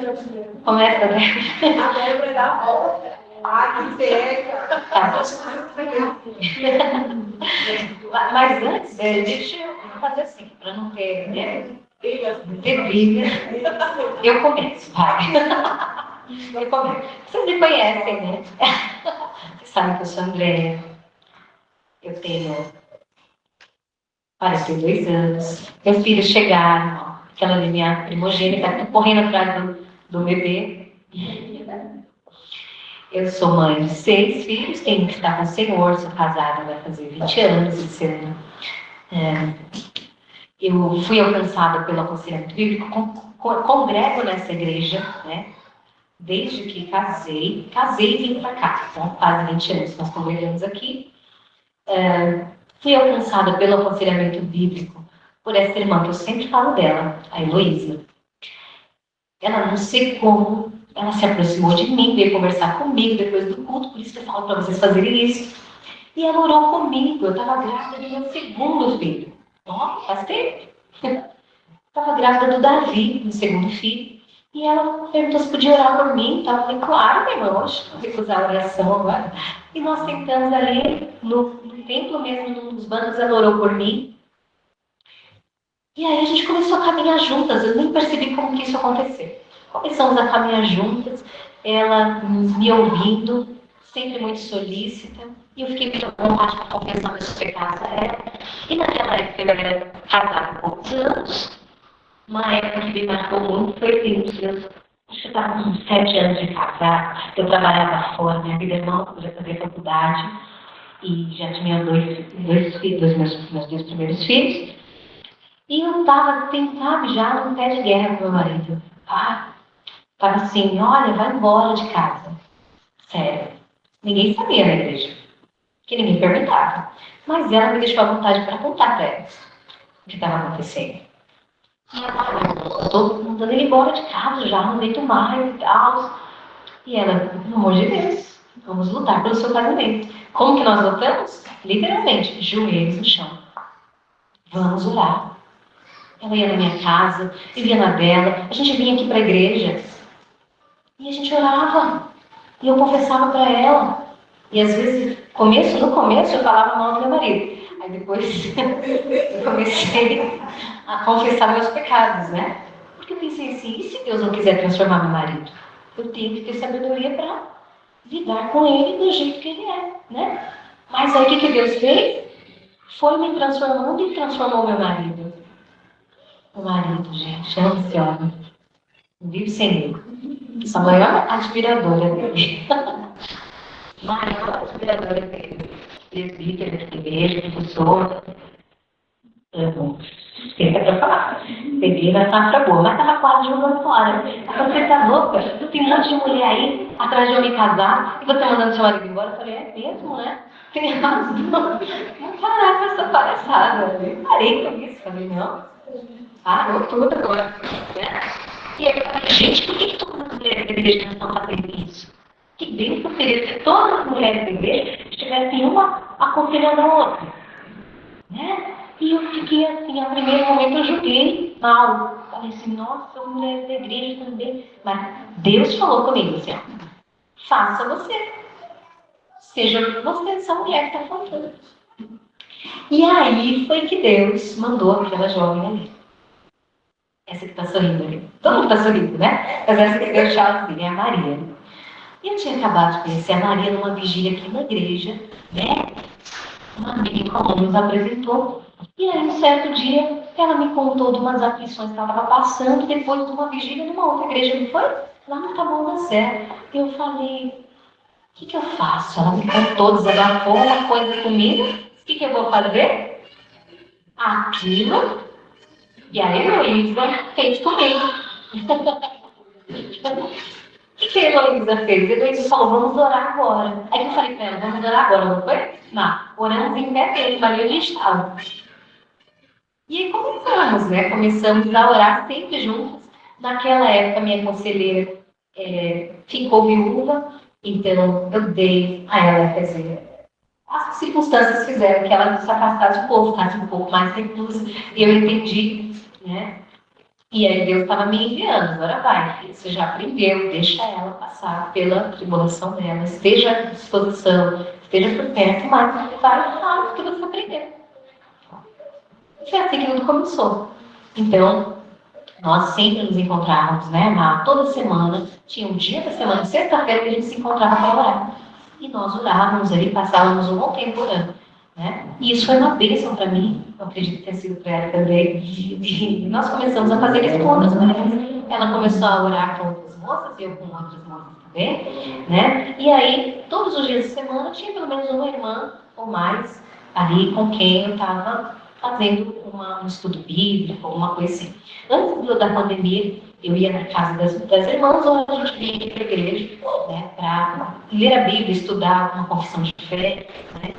Começa da Débora. A Débora dá a volta. Ai, que pega. Tá. Mas antes, deixa eu fazer assim, para não ter, né? ter briga. Eu começo, vai. Eu começo. Vocês me conhecem, né? Vocês sabem que eu sou Andréia. Eu tenho 42 anos. Meus filhos chegaram, ó. Aquela ali, minha primogênita, tá correndo atrás do bebê. Eu sou mãe de 6 filhos, tenho que estar com o Senhor, sou casada, vai fazer 20 anos esse ano. Eu fui alcançada pelo aconselhamento bíblico, congrego nessa igreja, né? Desde que casei e vim para cá. Então, quase 20 anos nós congregamos aqui. Fui alcançada pelo aconselhamento bíblico por essa irmã que eu sempre falo dela, a Heloísa. Ela, não sei como, ela se aproximou de mim, veio conversar comigo depois do culto, por isso que eu falo para vocês fazerem isso. E ela orou comigo, eu estava grávida do meu segundo filho. Ó, faz tempo. Estava grávida do Davi, meu segundo filho. E ela perguntou se podia orar por mim. Então, eu falei, claro, minha irmã, hoje vou recusar a oração agora. E nós sentamos ali no templo mesmo, nos bancos, ela orou por mim. E aí a gente começou a caminhar juntas. Eu nem percebi como que isso aconteceu. Começamos a caminhar juntas, ela me ouvindo, sempre muito solícita. E eu fiquei muito vontade de confessar meus pecados a ela. E naquela época eu era casada há poucos anos. Uma época que me marcou muito foi que eu estava com 7 anos de casada, eu trabalhava fora, minha vida irmã já fazia faculdade e já tinha dois filhos, meus 2 primeiros filhos. E eu estava, sabe, já num pé de guerra com meu marido. Estava assim, olha, vai embora de casa. Sério. Ninguém sabia na igreja, que ninguém perguntava. Mas ela me deixou à vontade para contar para ela o que estava acontecendo. Eu estou mandando ele embora de casa já, não aguento mais e tal. E ela, pelo amor de Deus, vamos lutar pelo seu casamento. Como que nós lutamos? Literalmente, joelhos no chão. Vamos orar. Ela ia na minha casa, eu ia na dela, a gente vinha aqui para a igreja. E a gente orava. E eu confessava para ela. E às vezes, no começo eu falava mal do meu marido. Aí depois eu comecei a confessar meus pecados, né? Porque eu pensei assim, e se Deus não quiser transformar meu marido? Eu tenho que ter sabedoria para lidar com ele do jeito que ele é, né? Mas aí o que Deus fez? Foi me transformando e transformou meu marido. Meu marido, gente, amo esse homem. Vive sem ele. Sou a maior admiradora dele. Maior admiradora dele. Presbítero da igreja, professor. Tem que falar. Peguei na safra boa, mas tava quase jogando fora. Você tá louca? Tem um monte de mulher aí atrás de eu me casar e você mandando seu marido embora. Eu falei, é mesmo, né? Tem razão. Vamos parar com essa palhaçada. Eu parei com isso. Falei, não. Parou tudo agora. E aí eu falei, gente, por que todas as mulheres da igreja estão fazendo isso? Que bem que seria se todas as mulheres da igreja estivessem uma aconselhando a outra. Né? E eu fiquei assim, a primeiro momento eu julguei mal. Falei assim, nossa, mulheres da igreja também. Mas Deus falou comigo assim, ó, faça você. Seja você essa mulher que está faltando. E aí foi que Deus mandou aquela jovem ali. Essa que está sorrindo ali. Todo mundo está sorrindo, né? Mas essa que deu tchauzinho é a Maria. E eu tinha acabado de conhecer a Maria numa vigília aqui na igreja, né? Uma amiga em comum nos apresentou. E aí, um certo dia, ela me contou de umas aflições que ela estava passando depois de uma vigília numa outra igreja, não foi? Lá no Taboão da Serra. Eu falei, o que eu faço? Ela me contou, desabafou uma coisa comigo. O que eu vou fazer? Aquilo. E a Heloísa fez comigo. O que a Heloísa fez? A Heloísa falou, vamos orar agora. Aí eu falei para ela, vamos orar agora, não foi? Não, oramos em pé dele, ali a gente estava. E aí começamos, né? Começamos a orar sempre juntos. Naquela época, minha conselheira ficou viúva, então eu dei a ela, quer dizer, as circunstâncias fizeram que ela se afastasse um pouco, ficasse um pouco mais reclusa. E eu entendi, né? E aí Deus estava me enviando, agora vai, você já aprendeu, deixa ela passar pela tribulação dela, esteja à disposição, esteja por perto, mas vai falar o que você aprendeu. Foi assim que tudo começou. Então, Nós sempre nos encontrávamos, né, toda semana, tinha um dia da semana, sexta-feira, que a gente se encontrava para orar. E nós orávamos ali, passávamos um bom tempo orando. Né? E isso foi uma bênção para mim, eu acredito que tenha sido para ela também. E nós começamos a fazer isso com outras mulheres. Ela começou a orar com outras moças, eu com outras moças também. Né? E aí, todos os dias da semana, tinha pelo menos uma irmã ou mais ali com quem eu estava fazendo um estudo bíblico, alguma coisa assim. Antes da pandemia, eu ia na casa das irmãs, ou a gente vinha para a igreja, né, para ler a Bíblia, estudar uma confissão de fé, né,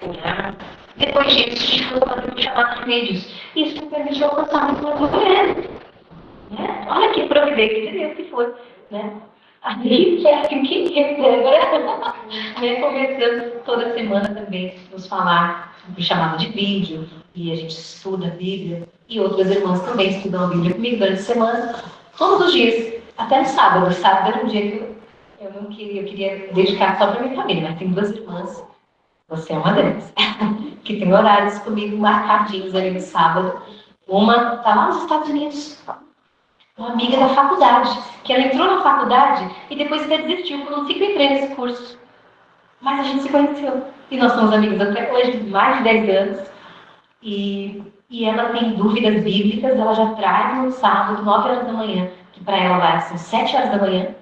orar. Depois disso, a gente foi fazer um chamado de vídeos. Isso me permitiu alcançar mais mulheres. Né? Olha que providência de Deus que foi. Né? Aí, certo, que agora, né, começamos toda semana também nos falar do chamado de vídeo, e a gente estuda a Bíblia, e outras irmãs também estudam a Bíblia comigo durante a semana, todos os dias, até no sábado. O sábado era um dia que eu não queria, eu queria dedicar só para minha família, mas tem duas irmãs, você é uma delas, que tem horários comigo marcadinhos ali no sábado. Uma está lá nos Estados Unidos, uma amiga da faculdade, que ela entrou na faculdade e depois até desistiu, falou, não fica entrei nesse curso. Mas a gente se conheceu. E nós somos amigas até hoje, mais de 10 anos. E ela tem dúvidas bíblicas, ela já traz no sábado, 9 horas da manhã, que para ela vai ser 7 horas da manhã.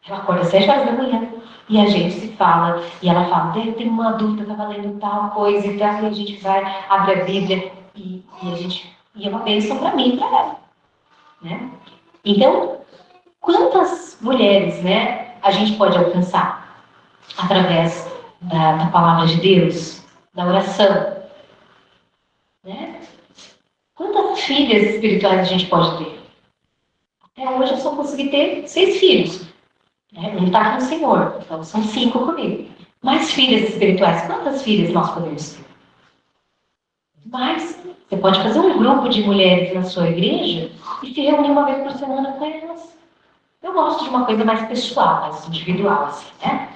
Ela acorda às 7 horas da manhã. E a gente se fala, e ela fala, eu tenho uma dúvida, eu estava lendo tal coisa, e tal, e a gente vai, abre a Bíblia, e é uma bênção para mim e para ela. Né? Então, quantas mulheres, né, a gente pode alcançar através da palavra de Deus, da oração? Né? Quantas filhas espirituais a gente pode ter? Até hoje eu só consegui ter 6 filhos. Né? Um está com o Senhor, então são 5 comigo. Mais filhas espirituais, quantas filhas nós podemos ter? Mas você pode fazer um grupo de mulheres na sua igreja e se reunir uma vez por semana com elas. Eu gosto de uma coisa mais pessoal, mais individual, assim, né?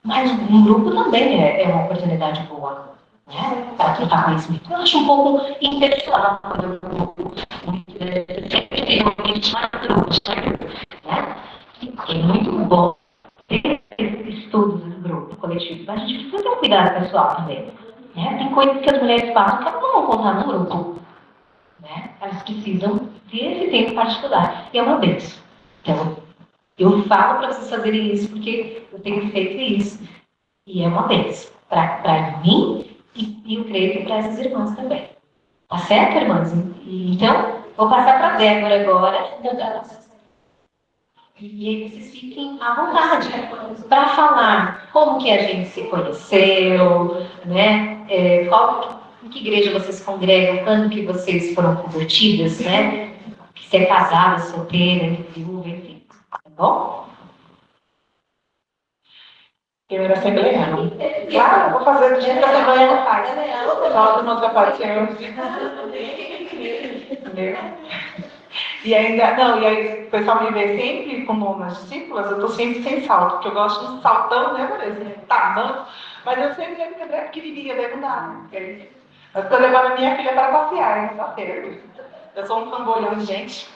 Mas um grupo também é uma oportunidade boa, né? Para trocar conhecimento. Eu acho um pouco impessoal quando eu sempre tenho grupos, né? É muito bom ter estudos em grupo, coletivo, mas a gente precisa ter um cuidado pessoal também. Né? Tem coisas que as mulheres passam que elas não vão contar no grupo. Né? Elas precisam ter esse tempo particular. E é uma bênção. Então, eu falo para vocês fazerem isso porque eu tenho feito isso. E é uma bênção para mim e eu creio que para essas irmãs também. Tá certo, irmãs? Então, vou passar para a Débora agora. E aí vocês fiquem à vontade para falar como que a gente se conheceu, né? Em que igreja vocês congregam, quando que vocês foram convertidas, né? Se é casada, solteira, viúva, enfim. Tá bom? Eu era assembleana. Claro, vou fazer do jeito que a assembleana faz. Só não atrapalhando. Entendeu? E ainda, não, e aí o pessoal me vê sempre como umas discípulas, eu tô sempre sem salto, porque eu gosto de saltão, né, Vanessa? Tá, mas eu sempre lembro que eu era pequenininha, deve dar, né? Mas estou levando a minha filha para passear, hein, passeio. Eu sou um cambolhão de gente.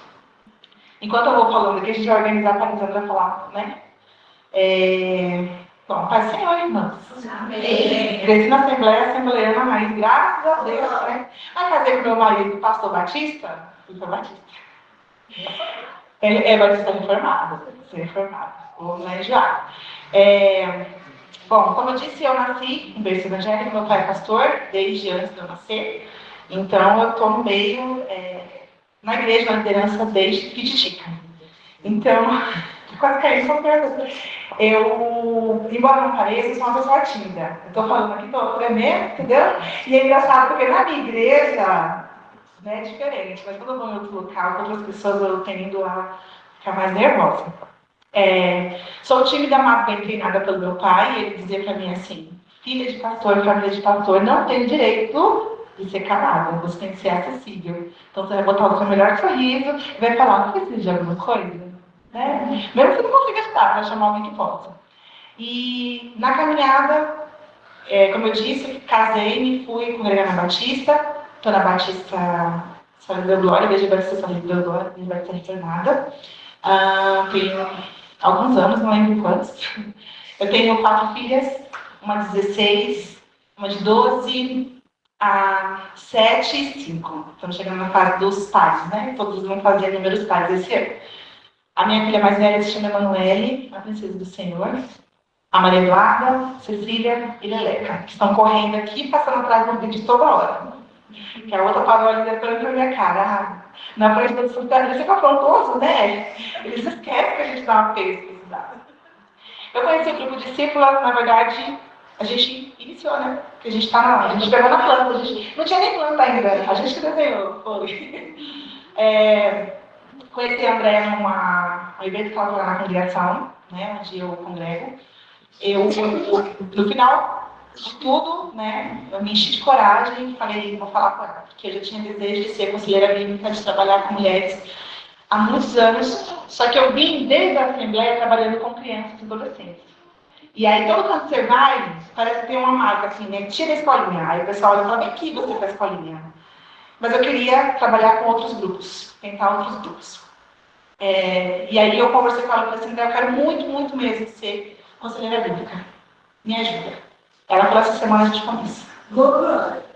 Enquanto eu vou falando aqui, a gente vai organizar para a Lisandra falar, né? Bom, Pai Senhor, irmãos. Amém. Cresci na Assembleana, mas graças a Deus, né? Aí casei com meu marido, pastor Batista, Ele é batista reformado, vou lá enjoar. Bom, como eu disse, eu nasci em berço evangélico, meu pai é pastor, desde antes de eu nascer. Então, eu estou no meio, na igreja, na liderança, desde pititica. Então, quase caí só pergunta. Embora não pareça, eu sou uma pessoa tímida. Eu estou falando aqui, estou tremendo, entendeu? E é engraçado porque na minha igreja, né, é diferente. Mas quando eu vou em outro local, com outras pessoas, eu tendo a ficar mais nervosa. Sou tímida, mas bem treinada pelo meu pai. E ele dizia para mim assim, filha de pastor, família de pastor, não tem direito de ser calada. Você tem que ser acessível. Então você vai botar o seu melhor sorriso e vai falar, precisa de alguma coisa? Né? Mesmo que você não consiga estar, vai chamar alguém que possa. E na caminhada, como eu disse, casei, me fui congregar na Batista, estou na Batista Só lhe deu glória, a igreja vai ser só lhe deu glória, a igreja vai ser reformada. Tenho alguns anos, não lembro quantos. Eu tenho 4 filhas, uma de 16, uma de 12, a 7 e 5. Estamos chegando na fase dos pais, né? Todos vão fazer números pares esse ano. A minha filha mais velha se chama Emanuele, a princesa do Senhor. A Maria Eduarda, Cecília e Leleca, que estão correndo aqui, passando atrás do vídeo toda hora. Que a outra parou ali depois pra minha cara. Na frente do sultano, ele fica afrontoso, né? Eles esquecem que a gente dá uma pesquisa. Eu conheci o grupo discípula, na verdade, a gente iniciou, né? Porque a gente tá a gente pegou na planta, a gente não tinha nem planta ainda, a gente que desenhou, foi. Conheci a Andréia num evento que ela foi lá na congregação, né? Onde eu congrego. No final de tudo, né, eu me enchi de coragem e falei, vou falar com ela, porque eu já tinha desejo de ser conselheira bíblica, de trabalhar com mulheres há muitos anos, só que eu vim desde a Assembleia trabalhando com crianças e adolescentes. E aí, todo canto que você vai, parece que tem uma marca assim, né, tira a escolinha. Aí o pessoal olha e fala, vem aqui você para a escolinha. Mas eu queria trabalhar com outros grupos, tentar outros grupos. E aí eu conversei com ela e falei assim, eu quero muito, muito mesmo ser conselheira bíblica. Me ajuda. Ela falou, essa semana a gente começa.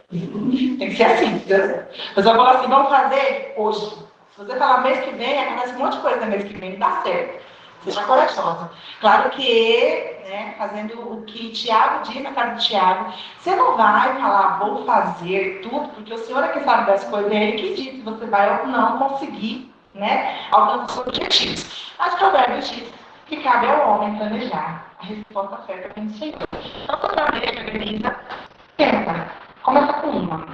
Tem que ser assim, entendeu? Mas eu falo assim, vamos fazer hoje. Se você falar mês que vem, acontece um monte de coisa no mês que vem, dá certo. Seja corajosa. Claro que, né, fazendo o que Tiago diz na casa de Tiago, você não vai falar, vou fazer tudo, porque o Senhor é que sabe das coisas, é Ele que diz se você vai ou não conseguir, né, alcançar os seus objetivos. Mas Provérbios diz que cabe ao homem planejar a resposta certa vem do Senhor. Então, quando a igreja organiza, tenta. Começa com uma.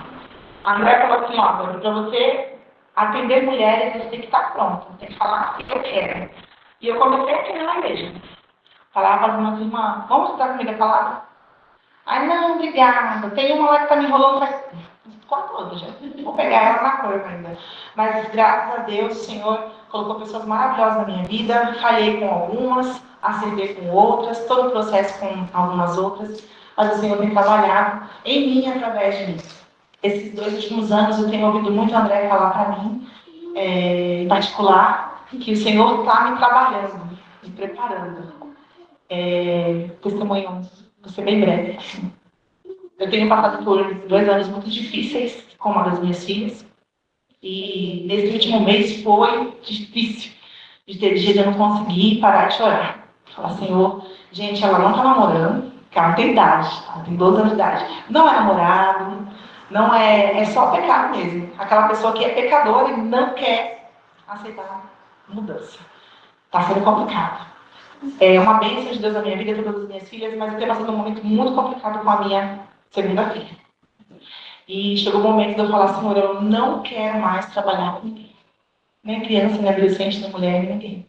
A André falou assim, ó, para você atender mulheres, você tem que estar pronto. Tem que falar o que eu quero. E eu comecei aqui na igreja. Falava para as minhas irmãs, vamos estudar comigo a palavra? Ai, não, obrigada. Tem uma lá que está me enrolando faz 4 anos já. Vou pegar ela na curva ainda. Mas, graças a Deus, o Senhor colocou pessoas maravilhosas na minha vida. Falhei com algumas, acertei com outras, todo o processo com algumas outras. Mas o Senhor tem trabalhado em mim e através de mim. Esses 2 últimos anos eu tenho ouvido muito o André falar para mim, em particular, que o Senhor está me trabalhando, me preparando. Testemunho, vou ser bem breve. Eu tenho passado por 2 anos muito difíceis com uma das minhas filhas. E nesse último mês foi difícil de ter dia de eu não conseguir parar de chorar. Falar, Senhor, gente, ela não está namorando, porque ela não tem idade, ela tem 12 anos de idade. Não é namorado, não é só pecado mesmo. Aquela pessoa que é pecadora e não quer aceitar mudança. Está sendo complicado. É uma bênção de Deus na minha vida, todas as minhas filhas, mas eu tenho passado um momento muito complicado com a minha segunda filha. E chegou o momento de eu falar, Senhor, eu não quero mais trabalhar com ninguém. Nem criança, nem adolescente, nem mulher, nem ninguém.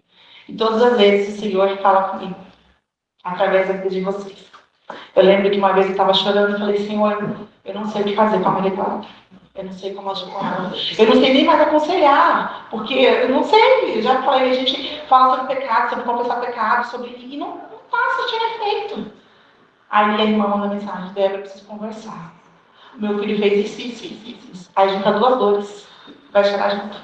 E todas as vezes o Senhor fala comigo, através da vida de vocês. Eu lembro que uma vez eu estava chorando e falei, Senhor, eu não sei o que fazer com a Maria Eduarda. Eu não sei como agir com ela. Eu não sei nem mais aconselhar, porque eu não sei. Eu já falei, a gente fala sobre pecado, sobre confessar pecado, e não está surtindo efeito. Aí a irmã manda mensagem, Débora, eu preciso conversar. Meu filho fez isso. Aí junta 2 dores, vai chorar junto.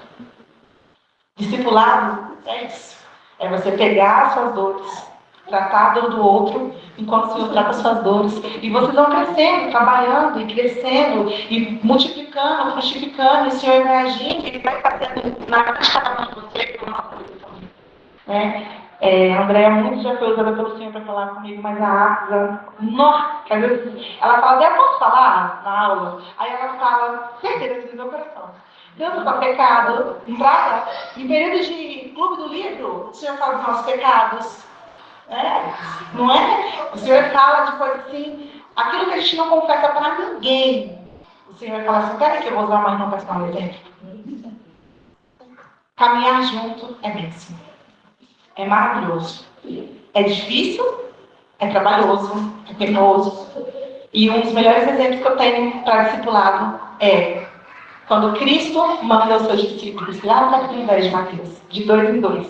Discipulado é isso. É você pegar as suas dores, tratar a dor do outro, enquanto o Senhor trata as suas dores. E vocês vão crescendo, trabalhando e crescendo, e multiplicando, frutificando, e o Senhor vai agindo, Ele vai fazendo na vida de cada um de vocês, por nossa vida. A Andréia muito já foi usada pelo Senhor para falar comigo, mas a Asa, nossa, às vezes ela fala, eu posso falar na aula? Aí ela fala, certeza do meu coração. Deus está pecado, entrada, em período de clube do livro, o Senhor fala dos nossos pecados. Não é? O Senhor fala de coisa assim, aquilo que a gente não confessa para ninguém. O Senhor fala assim, peraí que eu vou usar uma irmã para dar um exemplo. Caminhar junto é bênção. É maravilhoso. É difícil, é trabalhoso, é penoso. E um dos melhores exemplos que eu tenho para discipulado é quando Cristo manda os seus discípulos lá no capítulo 10 de Mateus, de 2 em 2,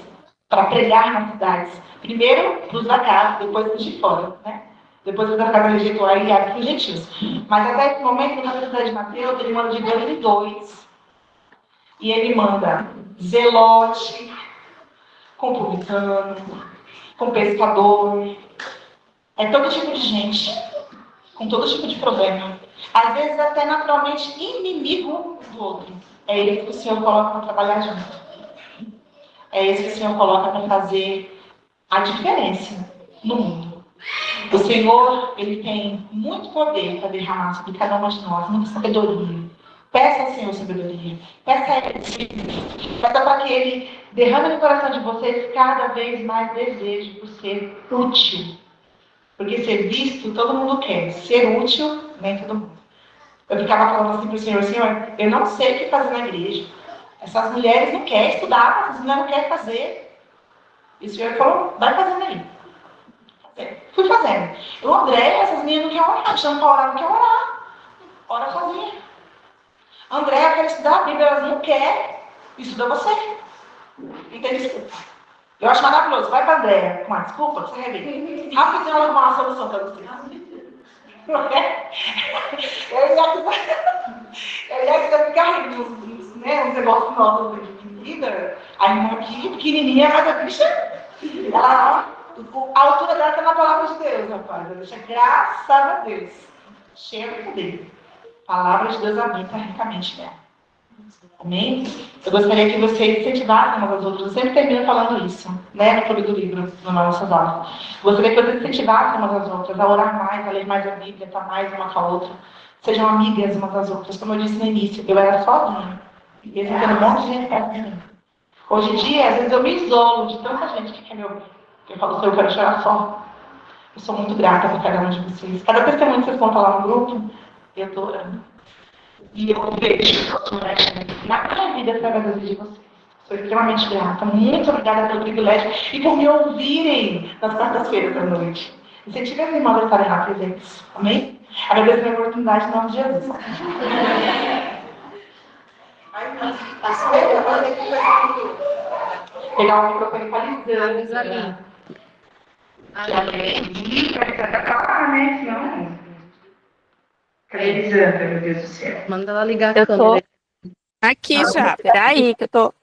para pregar nas cidades. Primeiro para os da casa, depois para os de fora, né? Depois para os da casa rejeitou e abre para os gentios. Mas até esse momento, no capítulo 10 de Mateus, ele manda de 2 em 2. E ele manda zelote, com publicano, com pescador. É todo tipo de gente, com todo tipo de problema. Às vezes até naturalmente inimigo do outro. É ele que o Senhor coloca para trabalhar junto. É esse que o Senhor coloca para fazer a diferença no mundo. O Senhor, ele tem muito poder para derramar sobre cada um de nós, muita sabedoria. Peça ao Senhor sabedoria. Peça a Ele. Peça para que Ele derrame no coração de vocês cada vez mais desejo por ser útil. Porque ser visto, todo mundo quer. Ser útil, nem todo mundo. Eu ficava falando assim para o Senhor, Senhor, eu não sei o que fazer na igreja. Essas mulheres não querem estudar, essas mulheres não querem fazer. E o Senhor falou, vai fazendo aí. Fui fazendo. O André, essas meninas não querem orar, chamam para orar, não querem orar. Ora sozinha. André, eu quero estudar a Bíblia, elas não querem. Estuda você. Não tem desculpa. Eu acho maravilhoso. Vai para a Andréia com uma desculpa, você vai ver. Rapidinho ela arrumar uma solução para você. Não é? Eu ia que ficar rindo uns negócios novos de vida. A irmã aqui, pequenininha, mas a bicha, a altura dela está na palavra de Deus, rapaz. A bicha, graças a Deus, cheia de poder. A palavra de Deus habita ricamente nela. Amém? Eu gostaria que vocês incentivassem umas às outras. Eu sempre termino falando isso, né? No Clube do Livro, no nosso aulas. Gostaria que vocês incentivassem umas às outras a orar mais, a ler mais a Bíblia, estar mais uma com a outra. Sejam amigas umas das outras. Como eu disse no início, eu era sozinha. E existendo um monte de gente perto de mim. Hoje em dia, às vezes eu me isolo de tanta gente que quer me ouvir. Eu falo, eu quero chorar só. Eu sou muito grata por cada um de vocês. Cada testemunho que vocês contam lá no grupo, eu estou orando. E eu vejo na minha vida através da vida de vocês. Sou extremamente grata. Muito obrigada pelo privilégio e por me ouvirem nas quartas-feiras da noite. Incentive as irmãs a estarem lá presentes. Amém? Agradeço pela oportunidade em nome de Jesus. Pegar o microfone para Lisandra. Para falar, né? Senão. Cadê Lisandra, meu Deus do céu? Manda ela ligar a Eu câmera. tô aqui já, peraí, que eu tô.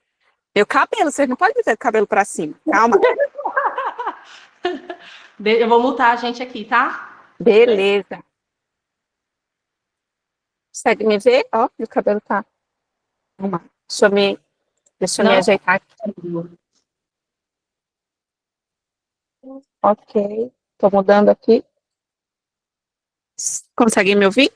Meu cabelo, vocês não podem ter o cabelo pra cima. Calma. Eu vou multar a gente aqui, tá? Beleza. Consegue me ver? Ó, meu cabelo tá. Vamos lá. Deixa eu me Não. ajeitar aqui. Ok. Tô mudando aqui. Consegue me ouvir?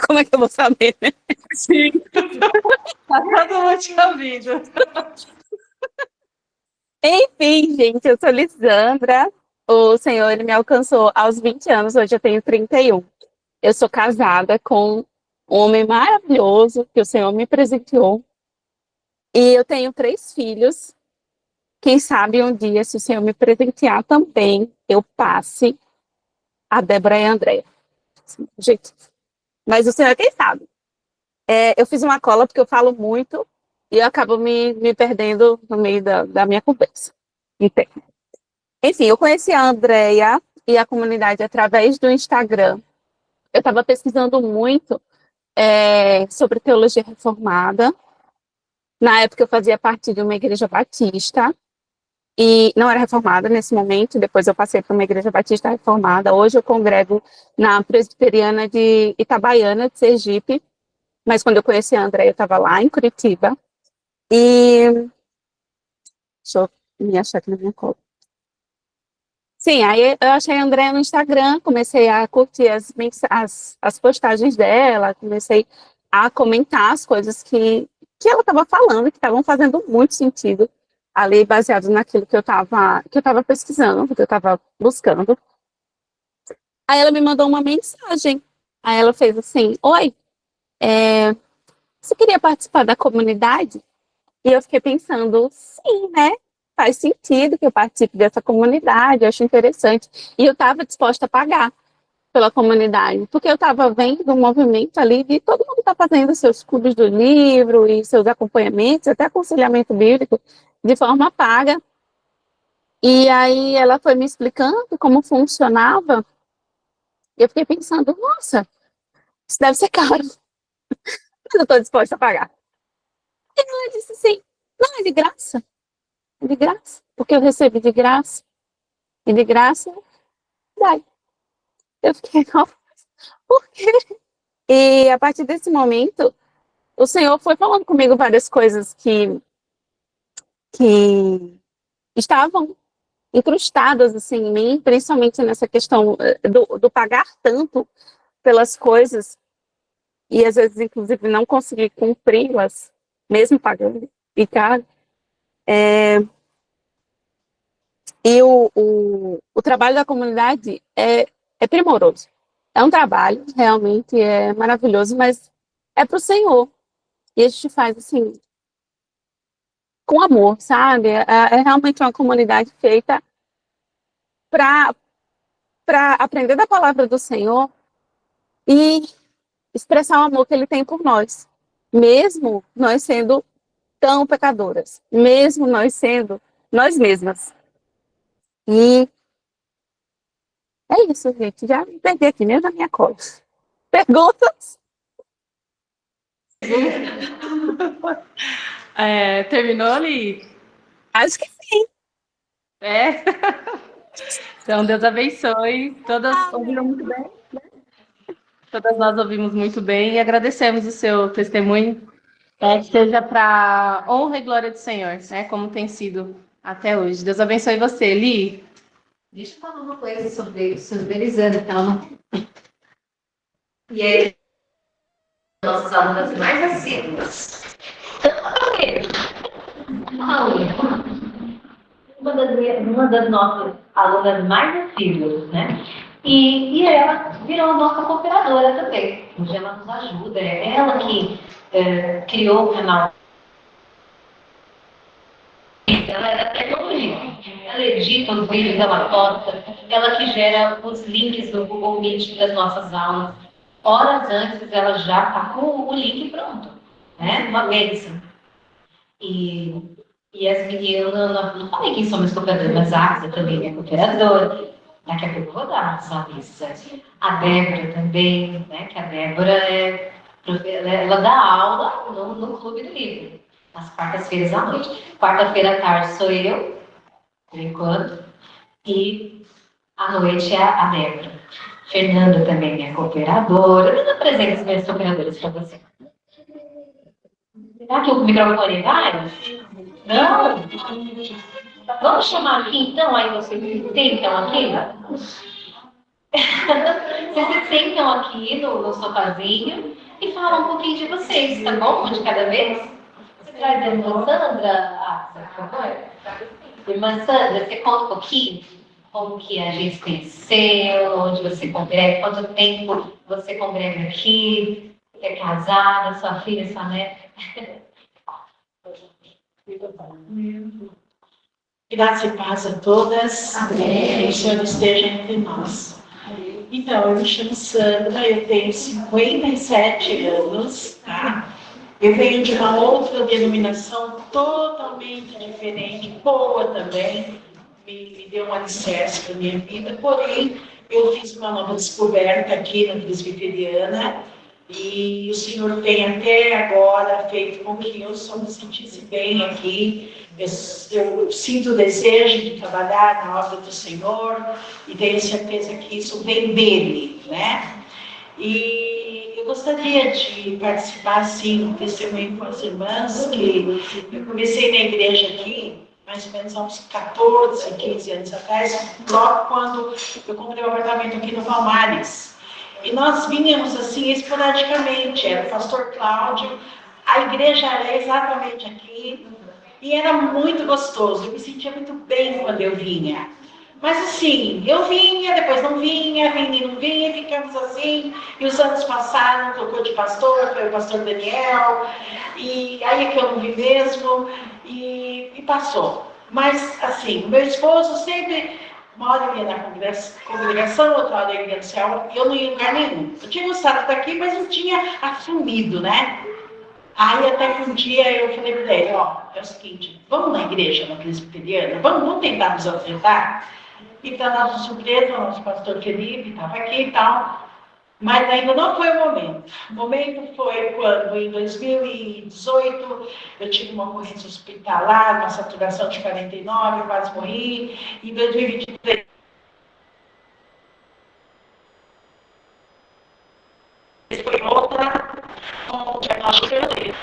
Como é que eu vou saber, né? Sim. Tá todo mundo te ouvindo. Enfim, gente, eu sou Lisandra. O Senhor, ele me alcançou aos 20 anos, hoje eu tenho 31. Eu sou casada com um homem maravilhoso que o Senhor me presenteou. E eu tenho 3 filhos. Quem sabe um dia, se o Senhor me presentear também, eu passe a Débora e a Andréia. Gente, mas o Senhor é quem sabe. Eu fiz uma cola porque eu falo muito e eu acabo me perdendo no meio da minha conversa. Entende? Enfim, eu conheci a Andréia e a comunidade através do Instagram. Eu estava pesquisando muito sobre teologia reformada. Na época eu fazia parte de uma igreja batista. E não era reformada nesse momento, depois eu passei para uma igreja batista reformada. Hoje eu congrego na presbiteriana de Itabaiana, de Sergipe. Mas quando eu conheci a André, eu estava lá em Curitiba. E deixa eu me achar aqui na minha cola. Sim, aí eu achei a André no Instagram, comecei a curtir as postagens dela, comecei a comentar as coisas que ela estava falando, que estavam fazendo muito sentido ali, baseado naquilo que eu estava pesquisando, que eu estava buscando. Aí ela me mandou uma mensagem. Aí ela fez assim, oi, você queria participar da comunidade? E eu fiquei pensando, sim, né? Faz sentido que eu participe dessa comunidade, eu acho interessante. E eu estava disposta a pagar pela comunidade, porque eu estava vendo um movimento ali de todo mundo está fazendo seus clubes do livro e seus acompanhamentos, até aconselhamento bíblico, de forma paga. E aí ela foi me explicando como funcionava, e eu fiquei pensando, nossa, isso deve ser caro. mas eu estou disposta a pagar. E ela disse assim, não, é de graça. É de graça. Porque eu recebi de graça. E de graça, dai. Eu fiquei, por quê? E a partir desse momento, o Senhor foi falando comigo várias coisas que estavam incrustadas assim, em mim, principalmente nessa questão do pagar tanto pelas coisas e às vezes, inclusive, não conseguir cumpri-las, mesmo pagando e caro. E o trabalho da comunidade é primoroso. É um trabalho, realmente é maravilhoso, mas é para o Senhor. E a gente faz assim, com amor, sabe? É realmente uma comunidade feita para aprender da palavra do Senhor e expressar o amor que Ele tem por nós. Mesmo nós sendo tão pecadoras. Mesmo nós sendo nós mesmas. E é isso, gente. Já me perdi aqui mesmo na minha cola. Perguntas? Terminou ali? Acho que sim. É. Então, Deus abençoe. Todas ouviram muito bem. Todas nós ouvimos muito bem e agradecemos o seu testemunho. Que seja para honra e glória do Senhor, né? Como tem sido até hoje. Deus abençoe você, Li. Deixa eu falar uma coisa sobre Elisandra, que ela não. E aí, nossas alunas mais assíduas. Uma das nossas alunas mais assíduas, né? E ela virou a nossa cooperadora também. Hoje ela nos ajuda. É ela que criou o canal. Ela é da tecnologia. Ela edita os vídeos, ela posta, ela que gera os links do Google Meet das nossas aulas. Horas antes ela já está com o link pronto, né? Uma bênção. E as meninas, não falei quem são meus cooperadores, mas a Águia também é cooperadora. Daqui a pouco eu vou dar só isso. A Débora também, né? Que a Débora ela dá aula no Clube do Livro, nas quartas-feiras à noite. Quarta-feira à tarde sou eu, por enquanto, e à noite é a Débora. Fernanda também é cooperadora. Eu apresento os meus cooperadores para você. Será que o microfone vai? Não? Vamos chamar aqui então, aí vocês se sentam aqui. Vocês se sentam aqui no sofazinho e falam um pouquinho de vocês, tá bom? Um de cada vez? Você traz a irmã Sandra, por favor? Irmã Sandra, você conta um pouquinho como que a gente se conheceu, onde você congrega, quanto tempo você congrega aqui, você é casada, sua filha, sua neta. Graça e paz a todas. Amém. Que o Senhor esteja entre nós. Então, eu me chamo Sandra, eu tenho 57 anos, tá? Eu venho de uma outra denominação totalmente diferente, boa também, me deu um alicerce para a minha vida, porém, eu fiz uma nova descoberta aqui na Presbiteriana, e o Senhor tem até agora feito com que eu só me sentisse bem aqui. Eu sinto o desejo de trabalhar na obra do Senhor e tenho certeza que isso vem dele, né? E eu gostaria de participar, sim, do testemunho com as irmãs, que eu comecei na igreja aqui, mais ou menos há uns 14, 15 anos atrás, logo quando eu comprei um apartamento aqui no Palmares. E nós vínhamos assim esporadicamente, era o pastor Cláudio, a igreja era exatamente aqui, e era muito gostoso, eu me sentia muito bem quando eu vinha. Mas assim, eu vinha, depois não vinha, vinha e não vinha, ficamos assim, e os anos passaram, trocou de pastor, foi o pastor Daniel, e aí é que eu não vi mesmo, e passou. Mas assim, meu esposo sempre... Uma hora eu ia na congregação, outra hora eu ia no céu, e eu não ia em lugar nenhum. Eu tinha gostado daqui, mas não tinha assumido, né? Aí até que um dia eu falei para ele, ó, é o seguinte, vamos na igreja, na Presbiteriana, vamos tentar nos apresentar? E para nossa surpresa, o nosso pastor Felipe estava aqui e tal. Mas ainda não foi o momento. O momento foi quando, em 2018, eu tive uma ocorrência hospitalar, uma saturação de 49, quase morri. Em 2023, foi outra, com o diagnóstico verdadeiro.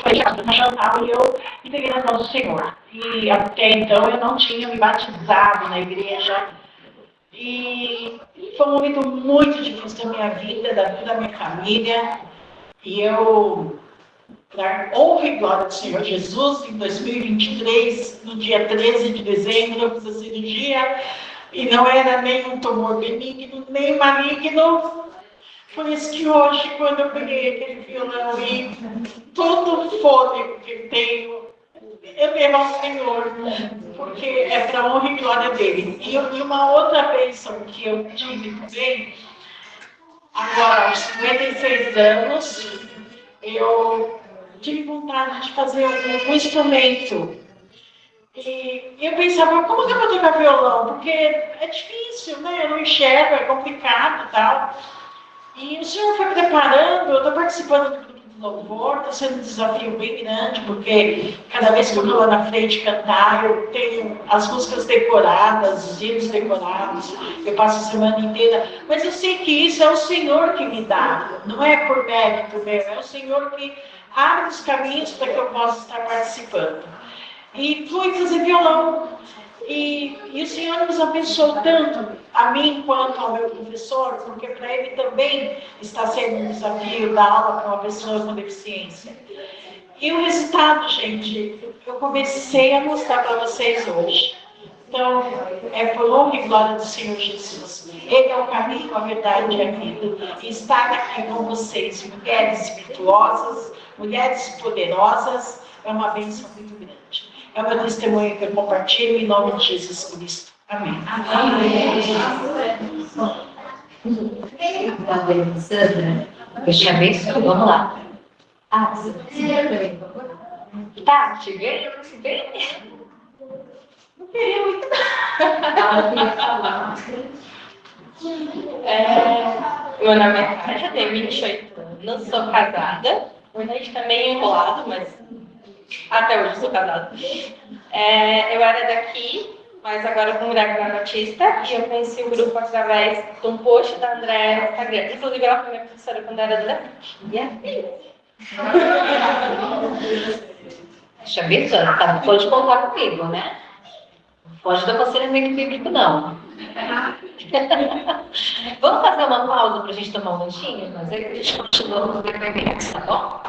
Foi ligado no jornal e eu entreguei nas mãos do Senhor. E até então eu não tinha me batizado na igreja. E foi um momento muito difícil da minha vida, da minha família. E eu, para honra e glória do Senhor Jesus, em 2023, no dia 13 de dezembro, eu fiz a cirurgia. E não era nem um tumor benigno, nem maligno. Por isso que hoje, quando eu peguei aquele violão e todo o fôlego que eu tenho, eu devo ao Senhor, porque é para a honra e glória dele. E uma outra bênção que eu tive também, agora aos 56 anos, eu tive vontade de fazer um instrumento. E eu pensava, como que eu vou tocar violão? Porque é difícil, né? Eu não enxergo, é complicado e tal. E o Senhor foi preparando, eu estou participando do grupo de louvor, está sendo um desafio bem grande, porque cada vez que eu estou lá na frente cantar, eu tenho as músicas decoradas, os hinos decorados, eu passo a semana inteira, mas eu sei que isso é o Senhor que me dá, não é por mérito meu, é o Senhor que abre os caminhos para que eu possa estar participando. E fui fazer violão. E o Senhor nos abençoou tanto, a mim quanto ao meu professor, porque para ele também está sendo um desafio dar aula para uma pessoa com deficiência. E o resultado, gente, eu comecei a mostrar para vocês hoje. Então, é por honra e glória do Senhor Jesus. Ele é o caminho, a verdade e a vida. E estar aqui com vocês, mulheres virtuosas, mulheres poderosas, é uma bênção muito grande. É o meu testemunho que eu compartilho em nome de Jesus Cristo. Amém. Sandra, eu te abençoe. Vamos lá. Tati, vem? Não queria muito. Meu nome é Kátia, tenho 28 anos, sou casada. Hoje a gente tá meio enrolado, mas até hoje sou casada. Eu era daqui, mas agora eu vou mudar para Batista e eu conheci o grupo através de um post da Andréa no Instagram. Inclusive, ela foi minha professora quando eu era adolescente. E a filha? Te abençoe, tá? Pode contar comigo, né? Não foge do aconselhamento bíblico, não. Vamos fazer uma pausa para a gente tomar um lanchinho? Mas aí a gente continua com os depoimentos, tá bom?